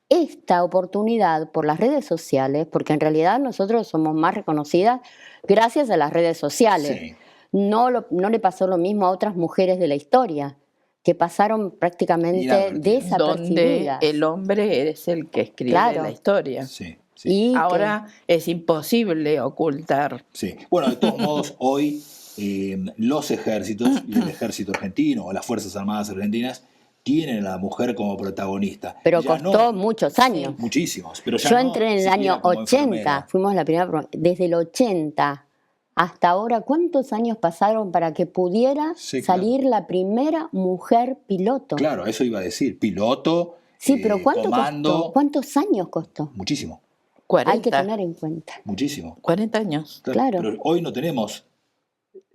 esta oportunidad por las redes sociales, porque en realidad nosotros somos más reconocidas gracias a las redes sociales. Sí. No le pasó lo mismo a otras mujeres de la historia, que pasaron prácticamente Inadvertidas. Donde desapercibidas. el hombre es el que escribe Claro. la historia. Sí, sí, Y Ahora es imposible ocultar. sí. Bueno, de todos modos, hoy los ejércitos, y el ejército argentino o las Fuerzas Armadas argentinas, tienen a la mujer como protagonista. pero Ya costó no- muchos años. muchísimos, pero ya Yo no entré en el siquiera año como 80, enfermera. fuimos la primera, desde el 80 hasta ahora, ¿cuántos años pasaron para que pudiera Sí, claro. salir la primera mujer piloto? Claro, eso iba a decir, piloto, Sí, pero ¿cuánto comando, costó? ¿Cuántos años costó? muchísimo, 40, Hay que tener en cuenta. muchísimo. 40 años. Claro. Pero hoy no tenemos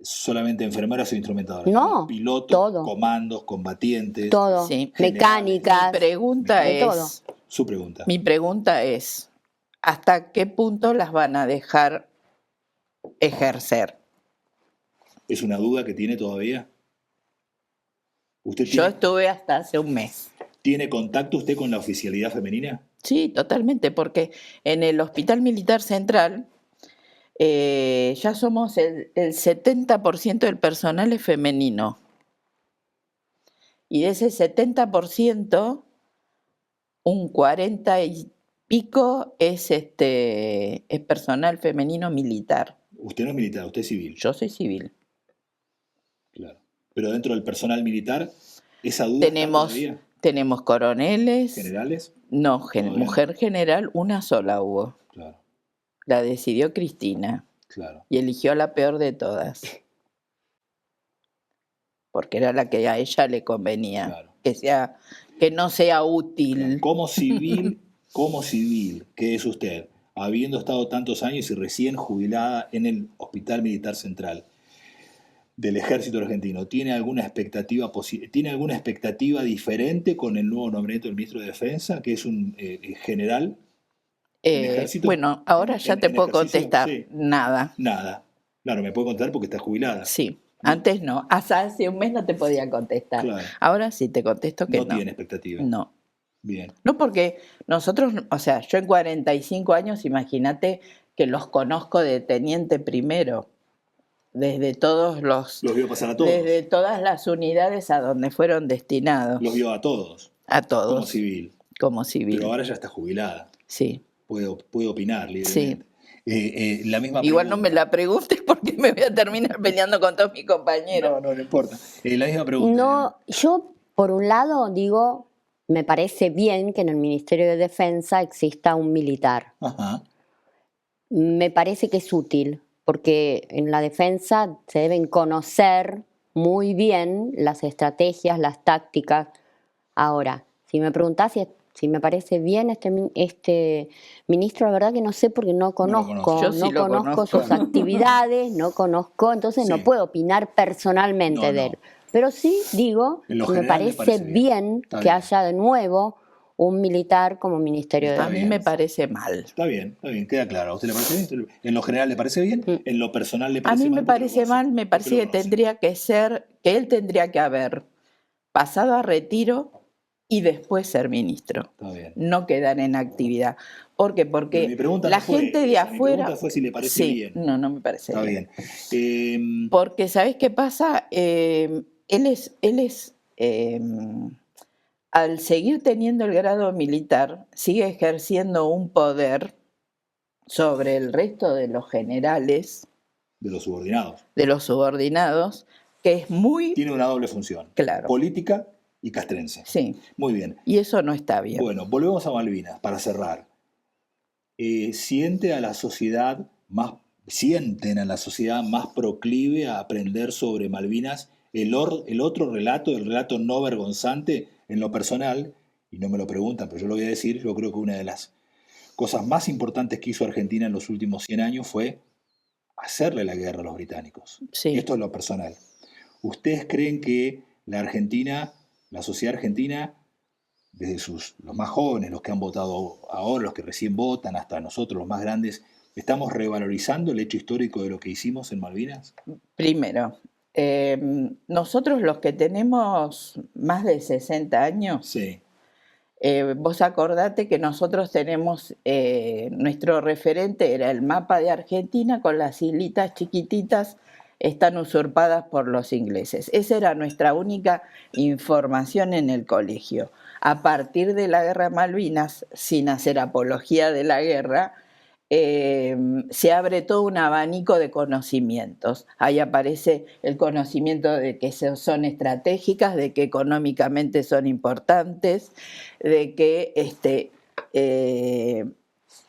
solamente enfermeras o instrumentadores. No, tenemos pilotos, todo. comandos, combatientes. Todo, Sí. mecánicas, Mi pregunta de es, todo. Su pregunta. mi pregunta es, ¿hasta qué punto las van a dejar ejercer? ¿Es una duda que tiene todavía? ¿Usted Yo tiene, estuve hasta hace un mes. ¿tiene contacto usted con la oficialidad femenina? Sí, totalmente, porque en el Hospital Militar Central ya somos el 70% del personal es femenino. Y de ese 70%, un 40 y pico es personal femenino militar. Usted no es militar, usted es civil. Yo soy civil. Claro. Pero dentro del personal militar, ¿esa duda está todavía? Tenemos coroneles. ¿Generales? No, Todavía no. mujer general, una sola hubo. Claro, La decidió Cristina claro. y eligió a la peor de todas. Porque era la que a ella le convenía. Claro. Que no sea útil. Como civil, ¿qué es usted? Habiendo estado tantos años y recién jubilada en el Hospital Militar Central del Ejército Argentino, ¿tiene alguna expectativa diferente con el nuevo nombramiento del Ministro de Defensa, que es un general? ¿En el ejército? Bueno, ahora ya ¿En te puedo ejercicio? contestar. Sí. Nada. Nada. Claro, me puede contestar porque está jubilada. Sí, antes no. Hasta hace un mes no te podía contestar. Claro. Ahora sí te contesto que no. No tiene expectativa. No. Bien. No, porque nosotros, o sea, yo en 45 años, imagínate que los conozco de teniente primero, desde todos Los vio pasar a todos. desde todas las unidades a donde fueron destinados. Los vio a todos. A todos. Como civil. Como civil. Pero ahora ya está jubilada. Sí. Puede opinar libremente. Sí. La misma Igual pregunta. no me la preguntes porque me voy a terminar peleando con todos mis compañeros. No importa. La misma pregunta. No, yo por un lado digo, me parece bien que en el Ministerio de Defensa exista un militar. Ajá. Me parece que es útil, porque en la defensa se deben conocer muy bien las estrategias, las tácticas. Ahora, si me preguntás si me parece bien este ministro, la verdad que no sé porque no conozco, Yo sí lo conozco. sus actividades, no conozco, entonces no puedo opinar personalmente de él. Pero sí digo que me parece bien que haya de nuevo un militar como Ministerio de Defensa. A mí me parece mal. Está bien, queda claro. ¿A usted le parece bien? ¿En lo general le parece bien? ¿En lo personal le parece mal? A mí mal? me parece mal, me parece que tendría que ser, que él tendría que haber pasado a retiro y después ser ministro. Está bien. No quedar en actividad. ¿Por qué? Porque la gente de afuera... Mi pregunta fue si le parece bien. No me parece bien. Está bien. Porque, ¿sabes qué pasa? Él es al seguir teniendo el grado militar, sigue ejerciendo un poder sobre el resto de los generales. De los subordinados. De los subordinados, que es muy... Tiene una doble función. Claro. Política y castrense. Sí. Muy bien. Y eso no está bien. Bueno, volvemos a Malvinas para cerrar. ¿Sienten a la sociedad más proclive a aprender sobre Malvinas el otro relato, el relato no vergonzante? En lo personal, y no me lo preguntan, pero yo lo voy a decir, yo creo que una de las cosas más importantes que hizo Argentina en los últimos 100 años fue hacerle la guerra a los británicos. Sí. Esto es lo personal. ¿Ustedes creen que la sociedad argentina, desde los más jóvenes, los que han votado ahora, los que recién votan, hasta nosotros, los más grandes, estamos revalorizando el hecho histórico de lo que hicimos en Malvinas? Primero, nosotros los que tenemos más de 60 años, sí. Vos acordate que nosotros tenemos, nuestro referente era el mapa de Argentina con las islitas chiquititas, están usurpadas por los ingleses. Esa era nuestra única información en el colegio. A partir de la Guerra de Malvinas, sin hacer apología de la guerra, se abre todo un abanico de conocimientos. Ahí aparece el conocimiento de que son estratégicas, de que económicamente son importantes, de que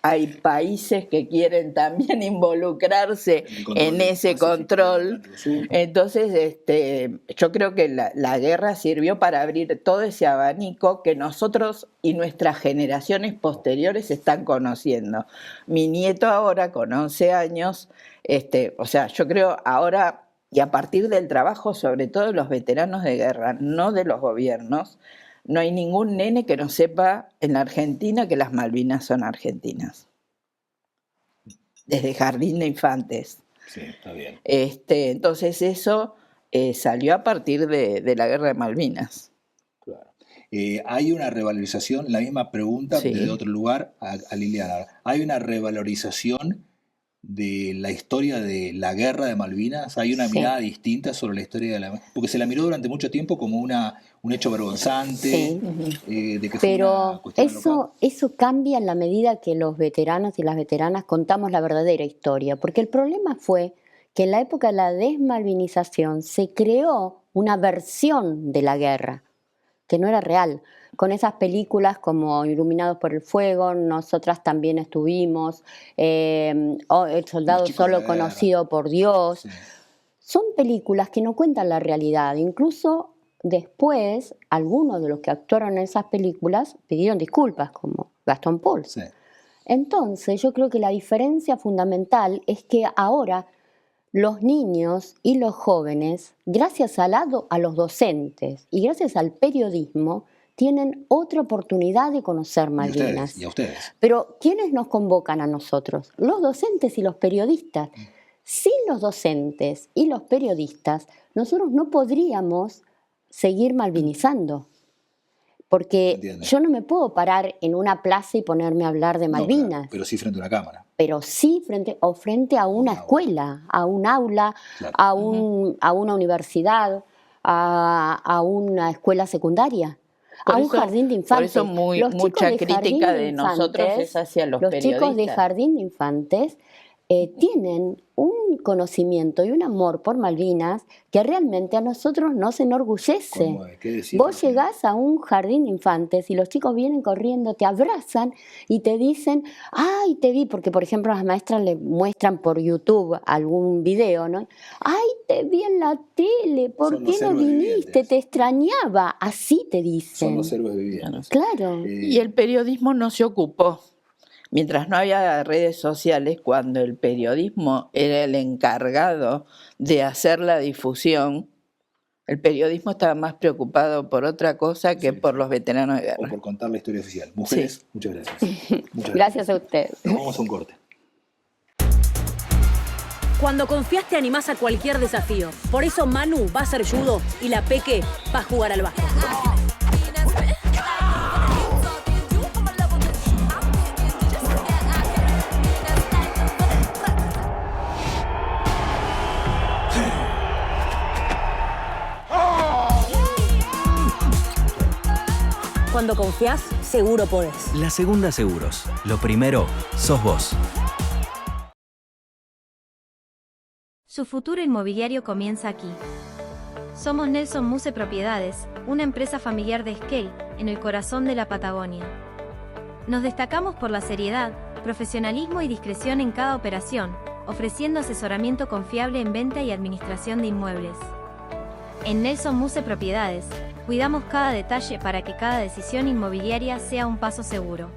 hay países que quieren también involucrarse en ese control. Entonces, yo creo que la guerra sirvió para abrir todo ese abanico que nosotros y nuestras generaciones posteriores están conociendo. Mi nieto ahora, con 11 años, yo creo ahora, y a partir del trabajo, sobre todo de los veteranos de guerra, no de los gobiernos, no hay ningún nene que no sepa en la Argentina que las Malvinas son argentinas. Desde jardín de infantes. Sí, está bien. Entonces eso salió a partir de la Guerra de Malvinas. Claro. Hay una revalorización, la misma pregunta desde otro lugar a Liliana. ¿Hay una revalorización de la historia de la Guerra de Malvinas? ¿Hay una mirada distinta sobre la historia de la... Porque se la miró durante mucho tiempo como un hecho vergonzante. De que pero eso cambia en la medida que los veteranos y las veteranas contamos la verdadera historia. Porque el problema fue que en la época de la desmalvinización se creó una versión de la guerra que no era real. Con esas películas como Iluminados por el Fuego, nosotras también estuvimos, El Soldado Solo Conocido por Dios. Sí. Son películas que no cuentan la realidad. Incluso después, algunos de los que actuaron en esas películas pidieron disculpas, como Gastón Pauls. Sí. Entonces, yo creo que la diferencia fundamental es que ahora los niños y los jóvenes, gracias a los docentes y gracias al periodismo, tienen otra oportunidad de conocer Malvinas. ¿Y a ustedes? Pero ¿quiénes nos convocan a nosotros? Los docentes y los periodistas. sin los docentes y los periodistas, nosotros no podríamos seguir malvinizando. Porque Entiendo. yo no me puedo parar en una plaza y ponerme a hablar de Malvinas. No, claro, pero sí frente a una cámara. Pero sí frente a una escuela, a un aula, Claro. a una universidad, a una escuela secundaria, a un jardín de infantes. Por eso Los chicos mucha de jardín crítica de de nosotros infantes, es hacia los periodistas. chicos de jardín de infantes tienen un conocimiento y un amor por Malvinas que realmente a nosotros nos enorgullece. Conmueve, ¿qué decir? Vos llegás a un jardín de infantes y los chicos vienen corriendo, te abrazan y te dicen, ay, te vi, porque por ejemplo las maestras le muestran por YouTube algún video, ¿no? Ay, te vi en la tele, ¿por Son qué los no héroes viniste? vivientes. Te extrañaba, así te Son dicen. los héroes vivientes. Claro. Y el periodismo no se ocupó. Mientras no había redes sociales, cuando el periodismo era el encargado de hacer la difusión, el periodismo estaba más preocupado por otra cosa que por los veteranos de O guerra. por contar la historia oficial. Mujeres, muchas gracias. Muchas Gracias a usted. Nos vamos a un corte. Cuando confías te animás a cualquier desafío. Por eso Manu va a ser judo y la Peque va a jugar al básquet. Cuando confías, seguro podés. La Segunda Seguros. Lo primero, sos vos. Su futuro inmobiliario comienza aquí. Somos Nelson Muse Propiedades, una empresa familiar de Esquel, en el corazón de la Patagonia. Nos destacamos por la seriedad, profesionalismo y discreción en cada operación, ofreciendo asesoramiento confiable en venta y administración de inmuebles. En Nelson Muse Propiedades, cuidamos cada detalle para que cada decisión inmobiliaria sea un paso seguro.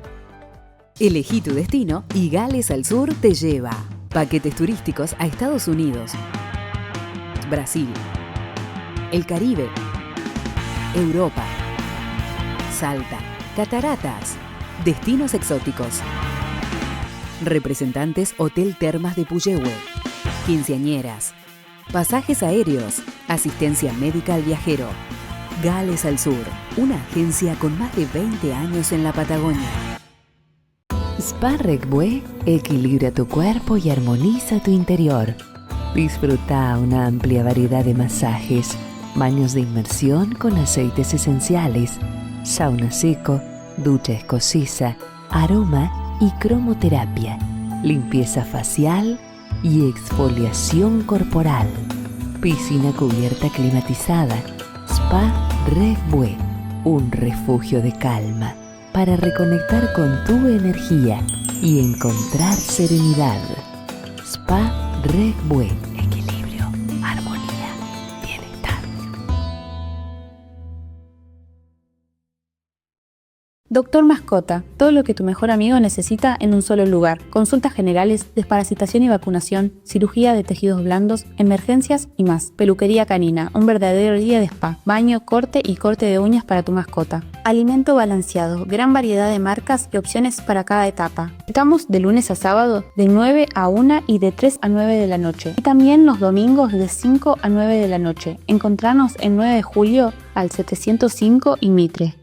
Elegí tu destino y Gales al Sur te lleva. Paquetes turísticos a Estados Unidos, Brasil, el Caribe, Europa, Salta, cataratas, destinos exóticos. Representantes Hotel Termas de Puyehue, quinceañeras, pasajes aéreos, asistencia médica al viajero. Gales al Sur, una agencia con más de 20 años en la Patagonia. Spa Regbue equilibra tu cuerpo y armoniza tu interior. Disfruta una amplia variedad de masajes, baños de inmersión con aceites esenciales, sauna seco, ducha escocesa, aroma y cromoterapia, limpieza facial y exfoliación corporal. Piscina cubierta climatizada. Spa Regbue, un refugio de calma para reconectar con tu energía y encontrar serenidad. Spa Regbue, equilibrio, armonía, bienestar. Doctor Mascota, todo lo que tu mejor amigo necesita en un solo lugar. Consultas generales, desparasitación y vacunación, cirugía de tejidos blandos, emergencias y más. Peluquería canina, un verdadero día de spa. Baño, corte y corte de uñas para tu mascota. Alimento balanceado, gran variedad de marcas y opciones para cada etapa. Estamos de lunes a sábado de 9 a 1 y de 3 a 9 de la noche. Y también los domingos de 5 a 9 de la noche. Encontranos en 9 de julio al 705 y Mitre.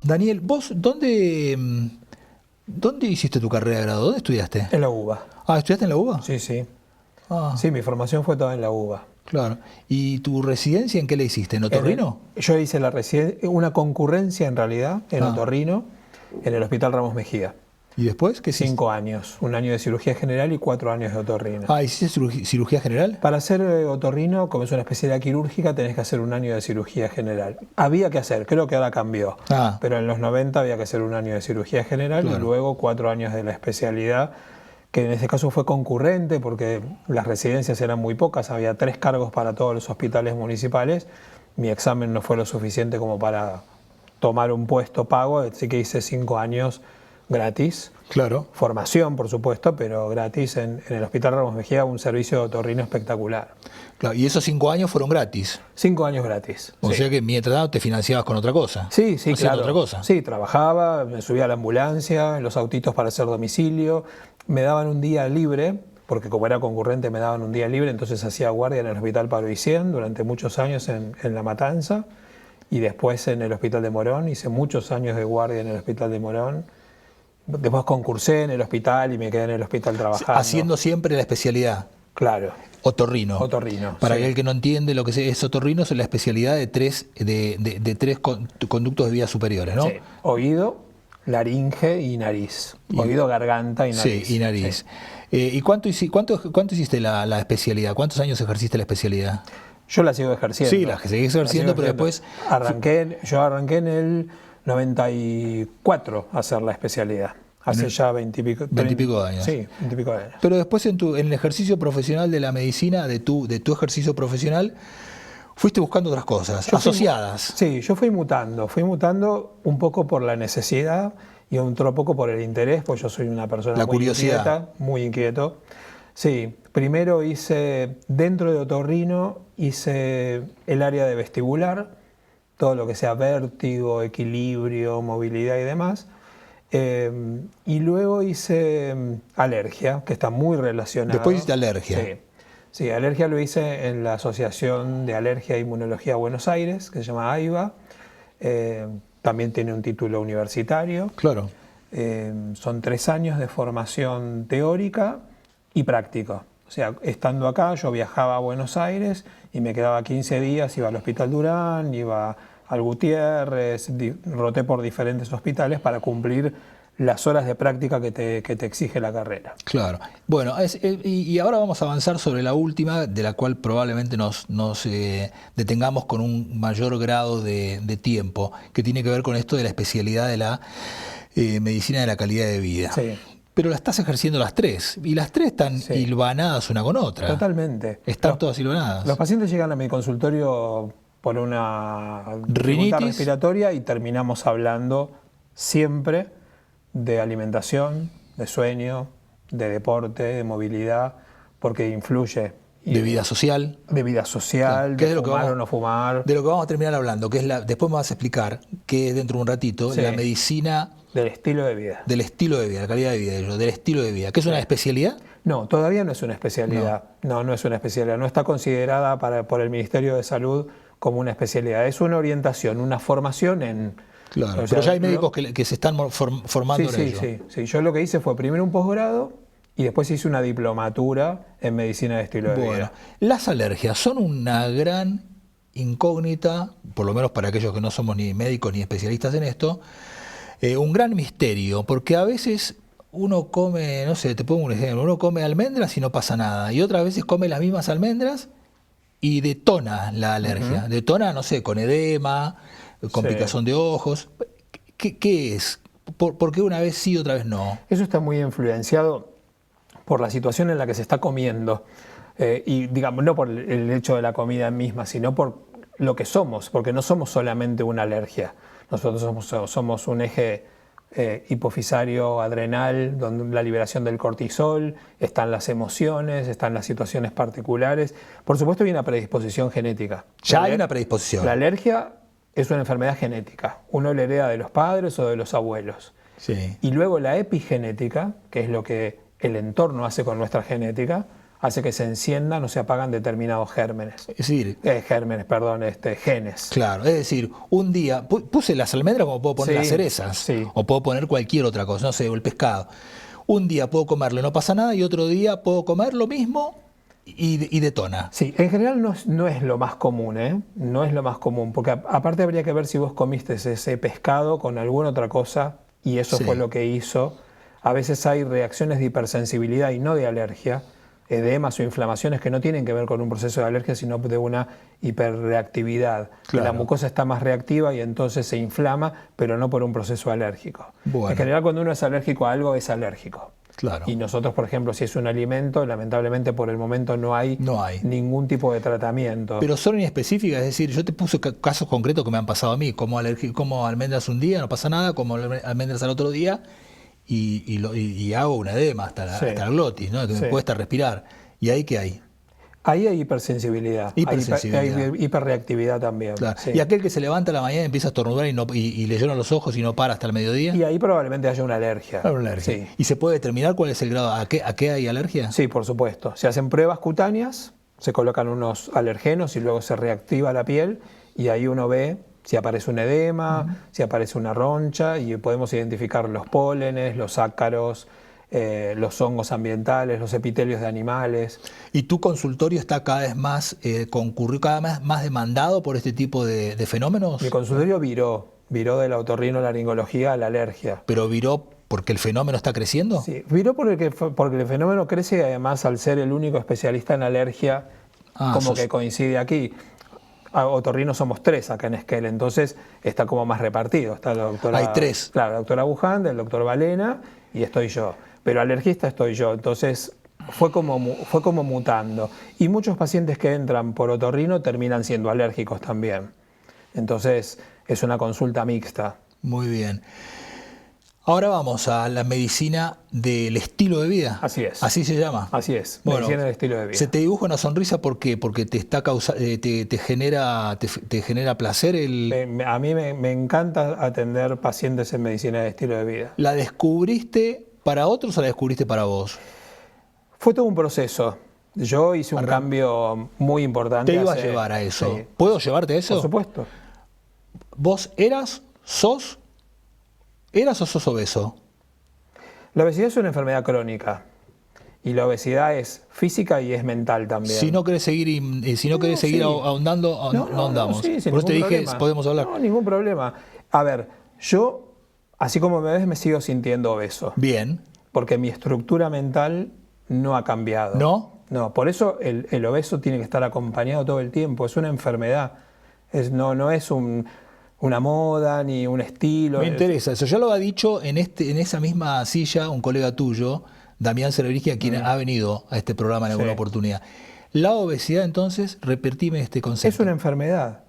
Daniel, ¿vos dónde hiciste tu carrera de grado? ¿Dónde estudiaste? En la UBA. Ah, ¿estudiaste en la UBA? Sí, sí. Sí, mi formación fue toda en la UBA. Claro. ¿Y tu residencia en qué la hiciste? ¿En otorrino? Yo hice una concurrencia en realidad en otorrino en el Hospital Ramos Mejía. ¿Y después qué hiciste? 5 años, 1 año de cirugía general y 4 años de otorrino. Ah, ¿hiciste cirugía general? Para ser otorrino, como es una especialidad quirúrgica, tenés que hacer 1 año de cirugía general. Había que hacer, creo que ahora cambió, pero en los 90 había que hacer 1 año de cirugía general y luego 4 años de la especialidad, que en ese caso fue concurrente porque las residencias eran muy pocas, había 3 cargos para todos los hospitales municipales. Mi examen no fue lo suficiente como para tomar un puesto pago, así que hice 5 años gratis. Claro. Formación, por supuesto, pero gratis en el Hospital Ramos Mejía, un servicio de otorrino espectacular. Claro, y esos 5 años fueron gratis. 5 años gratis. O sea que mientras tanto te financiabas con otra cosa. Sí, sí, claro. Otra cosa. Sí, trabajaba, me subía a la ambulancia, en los autitos para hacer domicilio, me daban un día libre, porque como era concurrente me daban un día libre, entonces hacía guardia en el Hospital Paroicien durante muchos años en La Matanza, y después en el Hospital de Morón, hice muchos años de guardia en el Hospital de Morón. Después concursé en el hospital y me quedé en el hospital trabajando. Haciendo siempre la especialidad. Claro. Otorrino. Otorrino. Para aquel que no entiende lo que es otorrino, es la especialidad de tres conductos de vías superiores, ¿no? Sí. Oído, laringe y nariz. Oído, garganta y nariz. Sí, y nariz. Sí. ¿Y cuánto hiciste la especialidad? ¿Cuántos años ejerciste la especialidad? Yo la sigo ejerciendo. Sí, la seguí ejerciendo, pero después... Yo arranqué en el 94 a hacer la especialidad. Hace ya 20 y pico de años. Sí, 20 y pico de años. Pero después en el ejercicio profesional de la medicina, de tu ejercicio profesional, fuiste buscando otras cosas, asociadas. Yo fui mutando un poco por la necesidad y otro poco por el interés, pues yo soy una persona muy inquieto. Sí, primero dentro de otorrino, hice el área de vestibular, todo lo que sea vértigo, equilibrio, movilidad y demás. Y luego hice alergia, que está muy relacionado. Después hiciste alergia. Sí, alergia lo hice en la Asociación de Alergia e Inmunología de Buenos Aires, que se llama AIBA. También tiene un título universitario. Claro. Son 3 años de formación teórica y práctica. O sea, estando acá, yo viajaba a Buenos Aires y me quedaba 15 días, iba al Hospital Durán, iba al Gutiérrez, roté por diferentes hospitales para cumplir las horas de práctica que te exige la carrera. Claro. Bueno, y ahora vamos a avanzar sobre la última, de la cual probablemente nos detengamos con un mayor grado de tiempo, que tiene que ver con esto de la especialidad de la medicina de la calidad de vida. Sí. Pero la estás ejerciendo las 3, y las 3 están hilvanadas una con otra. Totalmente. Están todas hilvanadas. Los pacientes llegan a mi consultorio por una rinitis respiratoria y terminamos hablando siempre de alimentación, de sueño, de deporte, de movilidad, porque influye. De vida social. De vida social, claro. de fumar o no fumar. De lo que vamos a terminar hablando, que es después me vas a explicar, que es dentro de un ratito, la medicina... Del estilo de vida. Del estilo de vida, la calidad de vida, del estilo de vida. ¿Qué es una especialidad? No, todavía no es una especialidad. No es una especialidad. No está considerada por el Ministerio de Salud como una especialidad. Es una orientación, una formación en... Claro, pero ya hay médicos que se están formando en ello. Sí. Yo lo que hice fue primero un posgrado y después hice una diplomatura en medicina de estilo de vida. Las alergias son una gran incógnita, por lo menos para aquellos que no somos ni médicos ni especialistas en esto, un gran misterio, porque a veces uno come, no sé, te pongo un ejemplo, uno come almendras y no pasa nada, y otras veces come las mismas almendras y detona la alergia. Detona, no sé, con edema, con picazón de ojos. ¿Qué es? ¿Por qué una vez sí y otra vez no? Eso está muy influenciado por la situación en la que se está comiendo. Y digamos, no por el hecho de la comida misma, sino por lo que somos, porque no somos solamente una alergia. Nosotros somos un eje hipofisario adrenal, donde la liberación del cortisol, están las emociones, están las situaciones particulares. Por supuesto hay una predisposición genética. Ya hay una predisposición. La alergia es una enfermedad genética. Uno la hereda de los padres o de los abuelos. Sí. Y luego la epigenética, que es lo que el entorno hace con nuestra genética, hace que se enciendan o se apagan determinados gérmenes. Es decir, genes. Claro, es decir, un día puse las almendras como puedo poner las cerezas, o puedo poner cualquier otra cosa, no sé, o el pescado. Un día puedo comerlo, no pasa nada, y otro día puedo comer lo mismo y detona. Sí, en general no es lo más común, ¿eh? No es lo más común, porque aparte habría que ver si vos comiste ese pescado con alguna otra cosa y eso fue lo que hizo. A veces hay reacciones de hipersensibilidad y no de alergia, edemas o inflamaciones que no tienen que ver con un proceso de alergia, sino de una hiperreactividad. Claro. La mucosa está más reactiva y entonces se inflama, pero no por un proceso alérgico. Bueno. En general, cuando uno es alérgico a algo, es alérgico. Claro. Y nosotros, por ejemplo, si es un alimento, lamentablemente por el momento no hay ningún tipo de tratamiento. Pero son inespecíficas, es decir, yo te puse casos concretos que me han pasado a mí, como almendras un día, no pasa nada, como almendras al otro día, y hago un edema hasta el glotis, ¿no? Que me cuesta respirar. ¿Y ahí qué hay? Ahí hay hipersensibilidad. Hay hiperreactividad también. Claro. Sí. Y aquel que se levanta a la mañana y empieza a estornudar y le llenan los ojos y no para hasta el mediodía. Y ahí probablemente haya una alergia. Claro, una alergia. Sí. ¿Y se puede determinar cuál es el grado? ¿A qué hay alergia? Sí, por supuesto. Se hacen pruebas cutáneas, se colocan unos alergenos y luego se reactiva la piel y ahí uno ve si aparece un edema, si aparece una roncha y podemos identificar los pólenes, los ácaros, los hongos ambientales, los epitelios de animales. ¿Y tu consultorio está cada vez más concurrido, cada vez más demandado por este tipo de fenómenos? Mi consultorio viró de la otorrinolaringología a la alergia. ¿Pero viró porque el fenómeno está creciendo? Sí, viró porque el fenómeno crece y además al ser el único especialista en alergia, que coincide aquí. Otorrinos somos 3 acá en Esquel, entonces está como más repartido. Está la doctora, hay 3. Claro, la doctora Buján, el doctor Valena y estoy yo. Pero alergista estoy yo, entonces fue como mutando. Y muchos pacientes que entran por otorrino terminan siendo alérgicos también. Entonces es una consulta mixta. Muy bien. Ahora vamos a la medicina del estilo de vida. Así es. ¿Así se llama? Así es, medicina del estilo de vida. ¿Se te dibuja una sonrisa por qué? Porque te genera placer A mí me encanta atender pacientes en medicina del estilo de vida. ¿La descubriste para otros o la descubriste para vos? Fue todo un proceso. Yo hice un cambio muy importante. Te iba a llevar a eso. Sí. ¿Puedo llevarte a eso? Por supuesto. ¿Vos sos obeso? La obesidad es una enfermedad crónica y la obesidad es física y es mental también. Si no querés seguir, ahondando, no ahondamos. Sí, por eso te dije, podemos hablar. No, ningún problema. A ver, yo, así como me ves, me sigo sintiendo obeso. Bien. Porque mi estructura mental no ha cambiado. ¿No? No, por eso el obeso tiene que estar acompañado todo el tiempo. Es una enfermedad. No es una moda ni un estilo. Me interesa eso. Ya lo ha dicho en esa misma silla un colega tuyo, Damián Cerebrisky, a quien ha venido a este programa en alguna oportunidad. La obesidad, entonces, repetime este concepto. Es una enfermedad.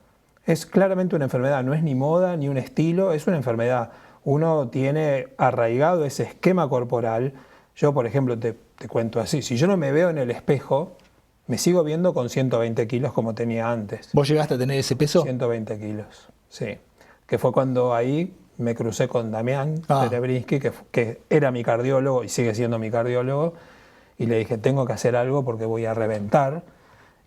Es claramente una enfermedad. No es ni moda ni un estilo, es una enfermedad. Uno tiene arraigado ese esquema corporal. Yo, por ejemplo, te cuento así. Si yo no me veo en el espejo, me sigo viendo con 120 kilos como tenía antes. ¿Vos llegaste a tener ese peso? 120 kilos. Sí, que fue cuando ahí me crucé con Damián Cerebrisky, que era mi cardiólogo y sigue siendo mi cardiólogo, y le dije, tengo que hacer algo porque voy a reventar,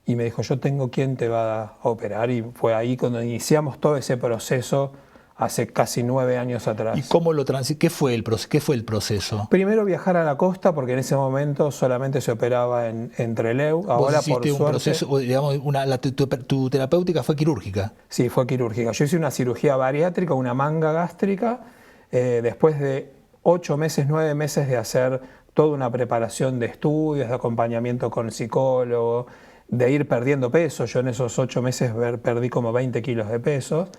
y me dijo, yo tengo quien te va a operar, y fue ahí cuando iniciamos todo ese proceso hace casi 9 años atrás. ¿Y cómo qué fue el proceso? Primero viajar a la costa, porque en ese momento solamente se operaba en Trelew. Ahora, ¿Vos hiciste un proceso, digamos, tu terapéutica fue quirúrgica? Sí, fue quirúrgica. Yo hice una cirugía bariátrica, una manga gástrica, después de 8 meses, 9 meses de hacer toda una preparación de estudios, de acompañamiento con psicólogo, de ir perdiendo peso. Yo en esos 8 meses perdí como 20 kilos de peso.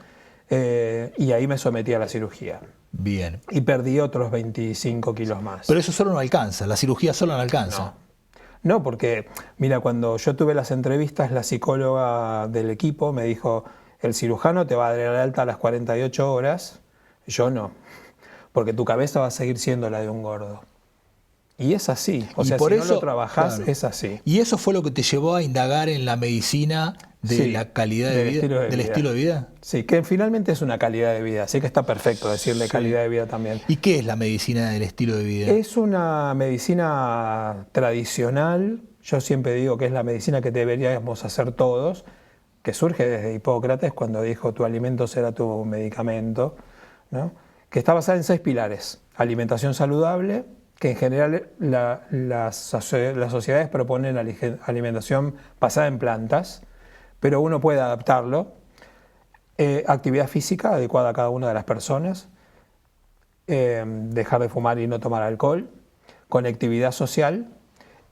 Y ahí me sometí a la cirugía. Bien. Y perdí otros 25 kilos más. Pero eso solo no alcanza, la cirugía solo no alcanza. No, porque, mira, cuando yo tuve las entrevistas, la psicóloga del equipo me dijo, el cirujano te va a dar el alta a las 48 horas, yo no, porque tu cabeza va a seguir siendo la de un gordo. Y es así, o sea, si no lo trabajás, es así. ¿Y eso fue lo que te llevó a indagar en la medicina de la calidad de vida, del estilo de vida? Sí, que finalmente es una calidad de vida, así que está perfecto decirle calidad de vida también. ¿Y qué es la medicina del estilo de vida? Es una medicina tradicional yo siempre digo que es la medicina que deberíamos hacer todos, que surge desde Hipócrates cuando dijo tu alimento será tu medicamento, ¿no? Que está basada en 6 pilares. Alimentación saludable, que en general las sociedades proponen alimentación basada en plantas, pero uno puede adaptarlo. Actividad física adecuada a cada una de las personas, dejar de fumar y no tomar alcohol, conectividad social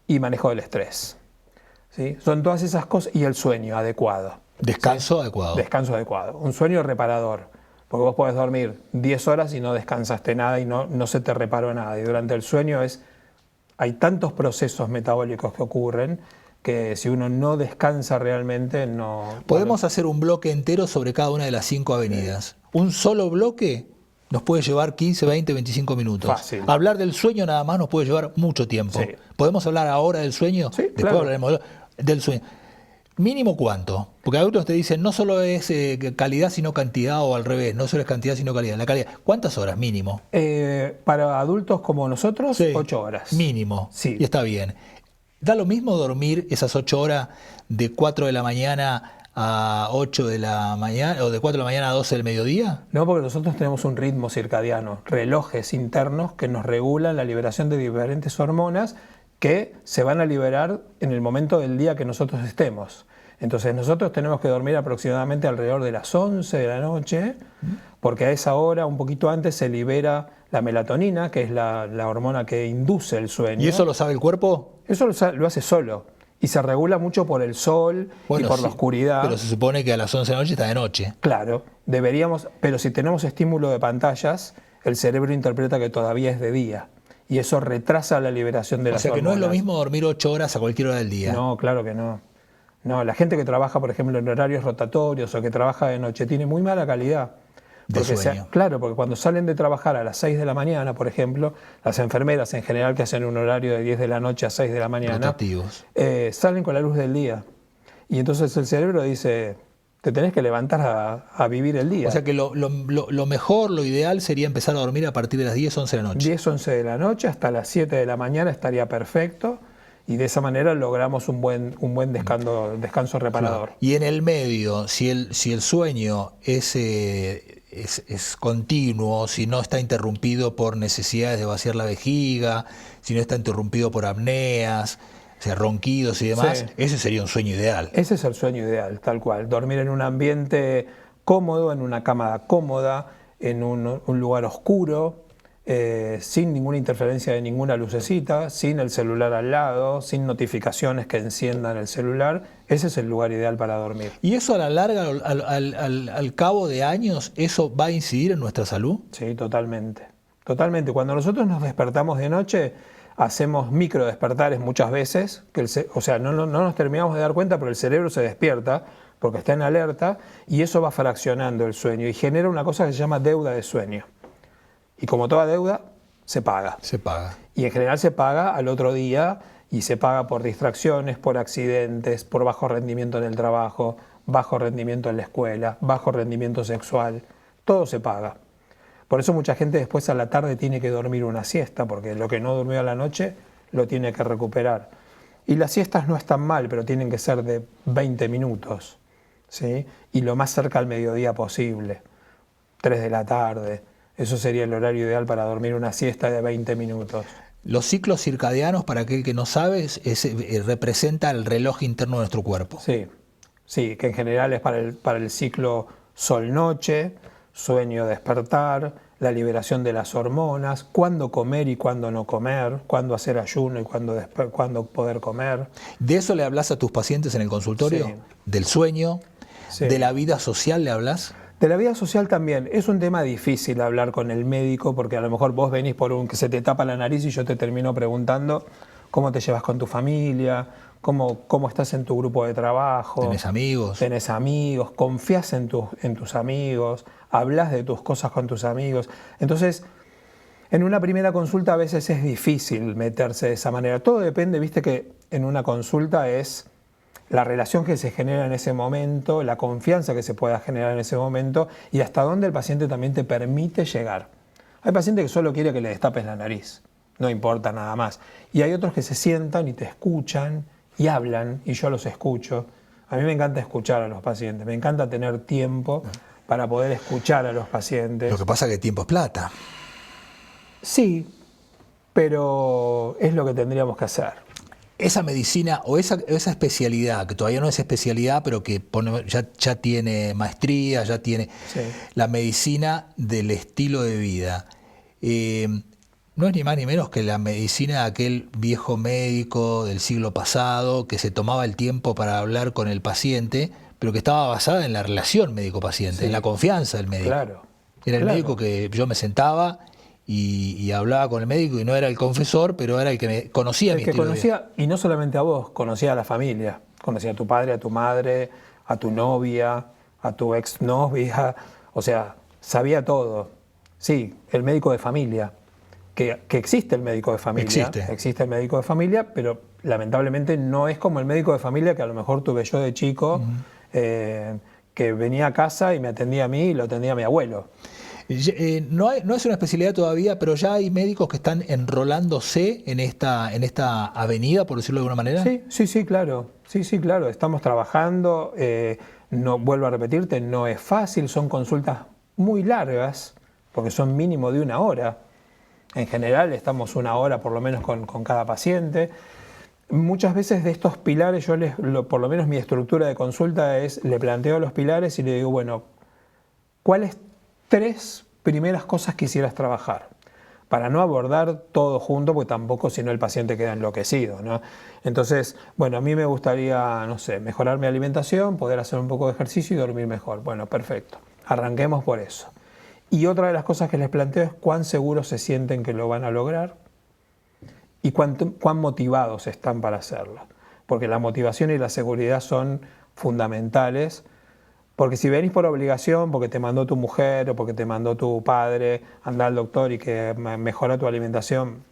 y manejo del estrés. ¿Sí? Son todas esas cosas, y el sueño adecuado. Descanso ¿sí? adecuado. Descanso adecuado. Un sueño reparador, porque vos podés dormir 10 horas y no descansaste nada y no se te reparó nada. Y durante el sueño hay tantos procesos metabólicos que ocurren que si uno no descansa realmente no... Podemos hacer un bloque entero sobre cada una de las 5 avenidas. Un solo bloque nos puede llevar 15, 20, 25 minutos. Fácil. Hablar del sueño nada más nos puede llevar mucho tiempo. Sí. ¿Podemos hablar ahora del sueño? Sí, Después claro. hablaremos del sueño. ¿Mínimo cuánto? Porque algunos te dicen no solo es calidad sino cantidad, o al revés, no solo es cantidad sino calidad. La calidad. ¿Cuántas horas mínimo? Para adultos como nosotros, Sí. 8 horas. Mínimo. Sí. Y está bien. ¿Da lo mismo dormir esas 8 horas de 4 de la mañana a 8 de la mañana o de 4 de la mañana a 12 del mediodía? No, porque nosotros tenemos un ritmo circadiano, relojes internos que nos regulan la liberación de diferentes hormonas que se van a liberar en el momento del día que nosotros estemos. Entonces nosotros tenemos que dormir aproximadamente alrededor de las 11 de la noche, porque a esa hora, un poquito antes, se libera la melatonina, que es la hormona que induce el sueño. ¿Y eso lo sabe el cuerpo? Eso lo hace solo. Y se regula mucho por el sol y por sí, la oscuridad. Pero se supone que a las 11 de la noche está de noche. Claro, deberíamos, pero si tenemos estímulo de pantallas, el cerebro interpreta que todavía es de día. Y eso retrasa la liberación de las hormonas. O sea que no es lo mismo dormir 8 horas a cualquier hora del día. No, claro que no. No, la gente que trabaja, por ejemplo, en horarios rotatorios o que trabaja de noche tiene muy mala calidad. De sueño. Claro, porque cuando salen de trabajar a las 6 de la mañana, por ejemplo, las enfermeras en general que hacen un horario de 10 de la noche a 6 de la mañana, rotativos, salen con la luz del día. Y entonces el cerebro dice, te tenés que levantar a vivir el día. O sea que lo mejor, lo ideal sería empezar a dormir a partir de las 10, 11 de la noche. 10, 11 de la noche hasta las 7 de la mañana estaría perfecto. Y de esa manera logramos un buen descanso reparador. Claro. Y en el medio, si el sueño es continuo, si no está interrumpido por necesidades de vaciar la vejiga, si no está interrumpido por apneas, o sea, ronquidos y demás, sí, ese sería un sueño ideal. Ese es el sueño ideal, tal cual. Dormir en un ambiente cómodo, en una cama cómoda, en un lugar oscuro, sin ninguna interferencia de ninguna lucecita, sin el celular al lado, sin notificaciones que enciendan el celular. Ese es el lugar ideal para dormir. ¿Y eso a la larga, al cabo de años, eso va a incidir en nuestra salud? Sí, totalmente. Totalmente. Cuando nosotros nos despertamos de noche, hacemos micro despertares muchas veces, o sea, no nos terminamos de dar cuenta, pero el cerebro se despierta porque está en alerta y eso va fraccionando el sueño y genera una cosa que se llama deuda de sueño. Y como toda deuda, se paga. Se paga. Y en general se paga al otro día y se paga por distracciones, por accidentes, por bajo rendimiento en el trabajo, bajo rendimiento en la escuela, bajo rendimiento sexual. Todo se paga. Por eso mucha gente después a la tarde tiene que dormir una siesta, porque lo que no durmió a la noche lo tiene que recuperar. Y las siestas no están mal, pero tienen que ser de 20 minutos, ¿sí? Y lo más cerca al mediodía posible, 3 de la tarde. Eso sería el horario ideal para dormir una siesta de 20 minutos. Los ciclos circadianos, para aquel que no sabe, representa el reloj interno de nuestro cuerpo. Sí, sí, que en general es para el ciclo sol-noche, sueño-despertar, la liberación de las hormonas, cuándo comer y cuándo no comer, cuándo hacer ayuno y cuándo poder comer. ¿De eso le hablas a tus pacientes en el consultorio? Sí. ¿Del sueño? Sí. ¿De la vida social le hablas? De la vida social también. Es un tema difícil hablar con el médico porque a lo mejor vos venís por que se te tapa la nariz y yo te termino preguntando cómo te llevas con tu familia, cómo estás en tu grupo de trabajo. ¿Tenés amigos? ¿Tenés amigos? ¿Confías en tus amigos? ¿Hablas de tus cosas con tus amigos? Entonces, en una primera consulta a veces es difícil meterse de esa manera. Todo depende, viste que en una consulta es la relación que se genera en ese momento, la confianza que se pueda generar en ese momento y hasta dónde el paciente también te permite llegar. Hay pacientes que solo quiere que le destapes la nariz, no importa nada más. Y hay otros que se sientan y te escuchan y hablan y yo los escucho. A mí me encanta escuchar a los pacientes, me encanta tener tiempo para poder escuchar a los pacientes. Lo que pasa es que tiempo es plata. Sí, pero es lo que tendríamos que hacer. Esa medicina o esa especialidad, que todavía no es especialidad, pero que ya tiene maestría, ya tiene la medicina del estilo de vida, no es ni más ni menos que la medicina de aquel viejo médico del siglo pasado que se tomaba el tiempo para hablar con el paciente, pero que estaba basada en la relación médico-paciente, en la confianza del médico. Claro. Era el médico que yo me sentaba y hablaba con el médico y no era el confesor, pero era el que me conocía mi estilo de vida. Y no solamente a vos, conocía a la familia, conocía a tu padre, a tu madre, a tu novia, a tu exnovia, o sea, sabía todo. Sí, el médico de familia, que existe el médico de familia. Existe el médico de familia, pero lamentablemente no es como el médico de familia que a lo mejor tuve yo de chico, que venía a casa y me atendía a mí y lo atendía a mi abuelo. No es una especialidad todavía, pero ya hay médicos que están enrolándose en esta avenida, por decirlo de alguna manera. Sí, claro. Sí, claro. Estamos trabajando. No, vuelvo a repetirte, no es fácil. Son consultas muy largas, porque son mínimo de 1 hora. En general estamos 1 hora por lo menos con cada paciente. Muchas veces de estos pilares, por lo menos mi estructura de consulta es, le planteo los pilares y le digo, bueno, ¿cuáles 3 primeras cosas quisieras trabajar? Para no abordar todo junto, porque tampoco si no el paciente queda enloquecido, ¿no? Entonces, bueno, a mí me gustaría, no sé, mejorar mi alimentación, poder hacer un poco de ejercicio y dormir mejor. Bueno, perfecto. Arranquemos por eso. Y otra de las cosas que les planteo es cuán seguros se sienten que lo van a lograr y cuán motivados están para hacerlo. Porque la motivación y la seguridad son fundamentales. Porque si venís por obligación, porque te mandó tu mujer o porque te mandó tu padre, anda al doctor y que mejora tu alimentación,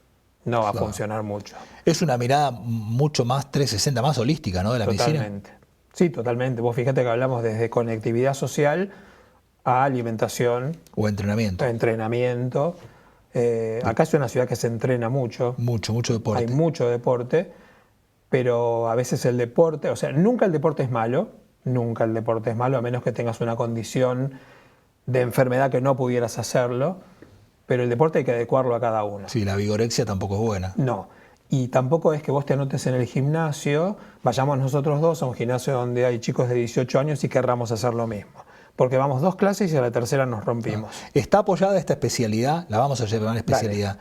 no va a funcionar mucho. Es una mirada mucho más 360, más holística, ¿no?, de la medicina. Totalmente. Sí, totalmente. Vos fíjate que hablamos desde conectividad social a alimentación. O entrenamiento. Acá es una ciudad que se entrena mucho. Mucho deporte. Hay mucho deporte, pero a veces el deporte, o sea, nunca el deporte es malo. Nunca el deporte es malo, a menos que tengas una condición de enfermedad que no pudieras hacerlo, pero el deporte hay que adecuarlo a cada uno. Sí, la vigorexia tampoco es buena. No, y tampoco es que vos te anotes en el gimnasio, vayamos nosotros 2 a un gimnasio donde hay chicos de 18 años y querramos hacer lo mismo. Porque vamos 2 clases y a la tercera nos rompimos. ¿Está apoyada esta especialidad? La vamos a llevar a especialidad.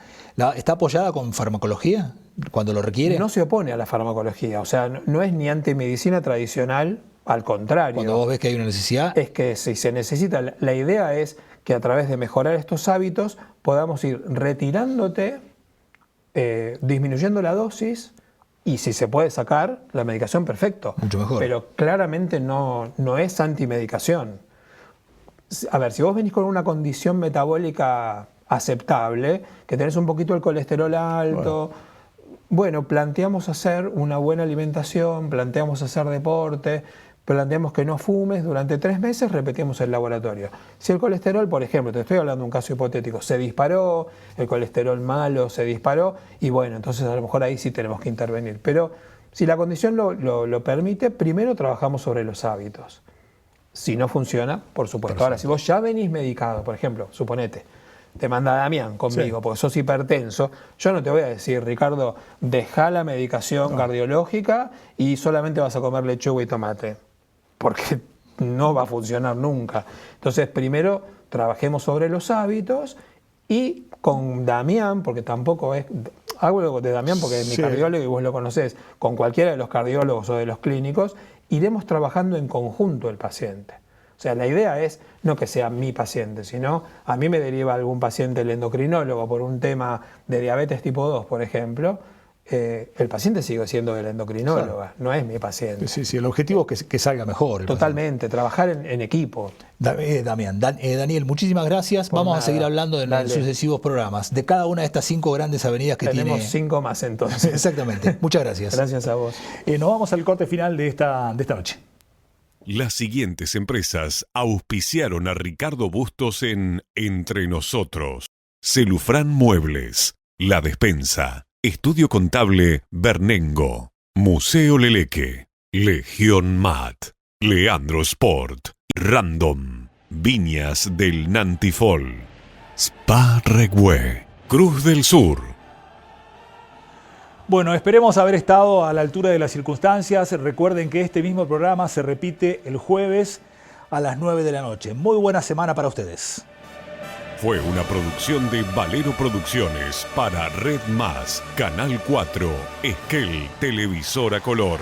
¿Está apoyada con farmacología cuando lo requiere? No se opone a la farmacología, o sea, no es ni antimedicina tradicional. Al contrario. Cuando vos ves que hay una necesidad. Es que si se necesita, la idea es que a través de mejorar estos hábitos podamos ir retirándote, disminuyendo la dosis y si se puede sacar la medicación, perfecto. Mucho mejor. Pero claramente no es antimedicación. A ver, si vos venís con una condición metabólica aceptable, que tenés un poquito el colesterol alto, bueno, planteamos hacer una buena alimentación, planteamos hacer deporte, planteamos que no fumes, durante 3 meses repetimos el laboratorio. Si el colesterol, por ejemplo, te estoy hablando de un caso hipotético, se disparó, el colesterol malo se disparó, y bueno, entonces a lo mejor ahí sí tenemos que intervenir. Pero si la condición lo permite, primero trabajamos sobre los hábitos. Si no funciona, por supuesto. Perfecto. Ahora, si vos ya venís medicado, por ejemplo, suponete, te manda Damián conmigo, porque sos hipertenso, yo no te voy a decir, Ricardo, deja la medicación cardiológica y solamente vas a comer lechuga y tomate, porque no va a funcionar nunca. Entonces, primero trabajemos sobre los hábitos y con Damián, porque tampoco es... Hago de Damián porque es mi cardiólogo y vos lo conocés, con cualquiera de los cardiólogos o de los clínicos, iremos trabajando en conjunto el paciente. O sea, la idea es no que sea mi paciente, sino a mí me deriva algún paciente el endocrinólogo por un tema de diabetes tipo 2, por ejemplo, el paciente sigue siendo el endocrinólogo, no es mi paciente. Sí, el objetivo es que salga mejor. Totalmente, trabajar en equipo. Damián, Daniel, muchísimas gracias. Vamos a seguir hablando en sucesivos programas de cada una de estas 5 grandes avenidas que Tenemos tiene. 5 más entonces. Exactamente, muchas gracias. Gracias a vos. Nos vamos al corte final de esta noche. Las siguientes empresas auspiciaron a Ricardo Bustos en Entre Nosotros. Celufrán Muebles, La Despensa, Estudio Contable Bernengo, Museo Leleque, Legión Mat, Leandro Sport, Random, Viñas del Nantifol, Spa Regüe, Cruz del Sur. Bueno, esperemos haber estado a la altura de las circunstancias. Recuerden que este mismo programa se repite el jueves a las 9 de la noche. Muy buena semana para ustedes. Fue una producción de Valero Producciones para Red Más, Canal 4, Esquel, Televisora Color.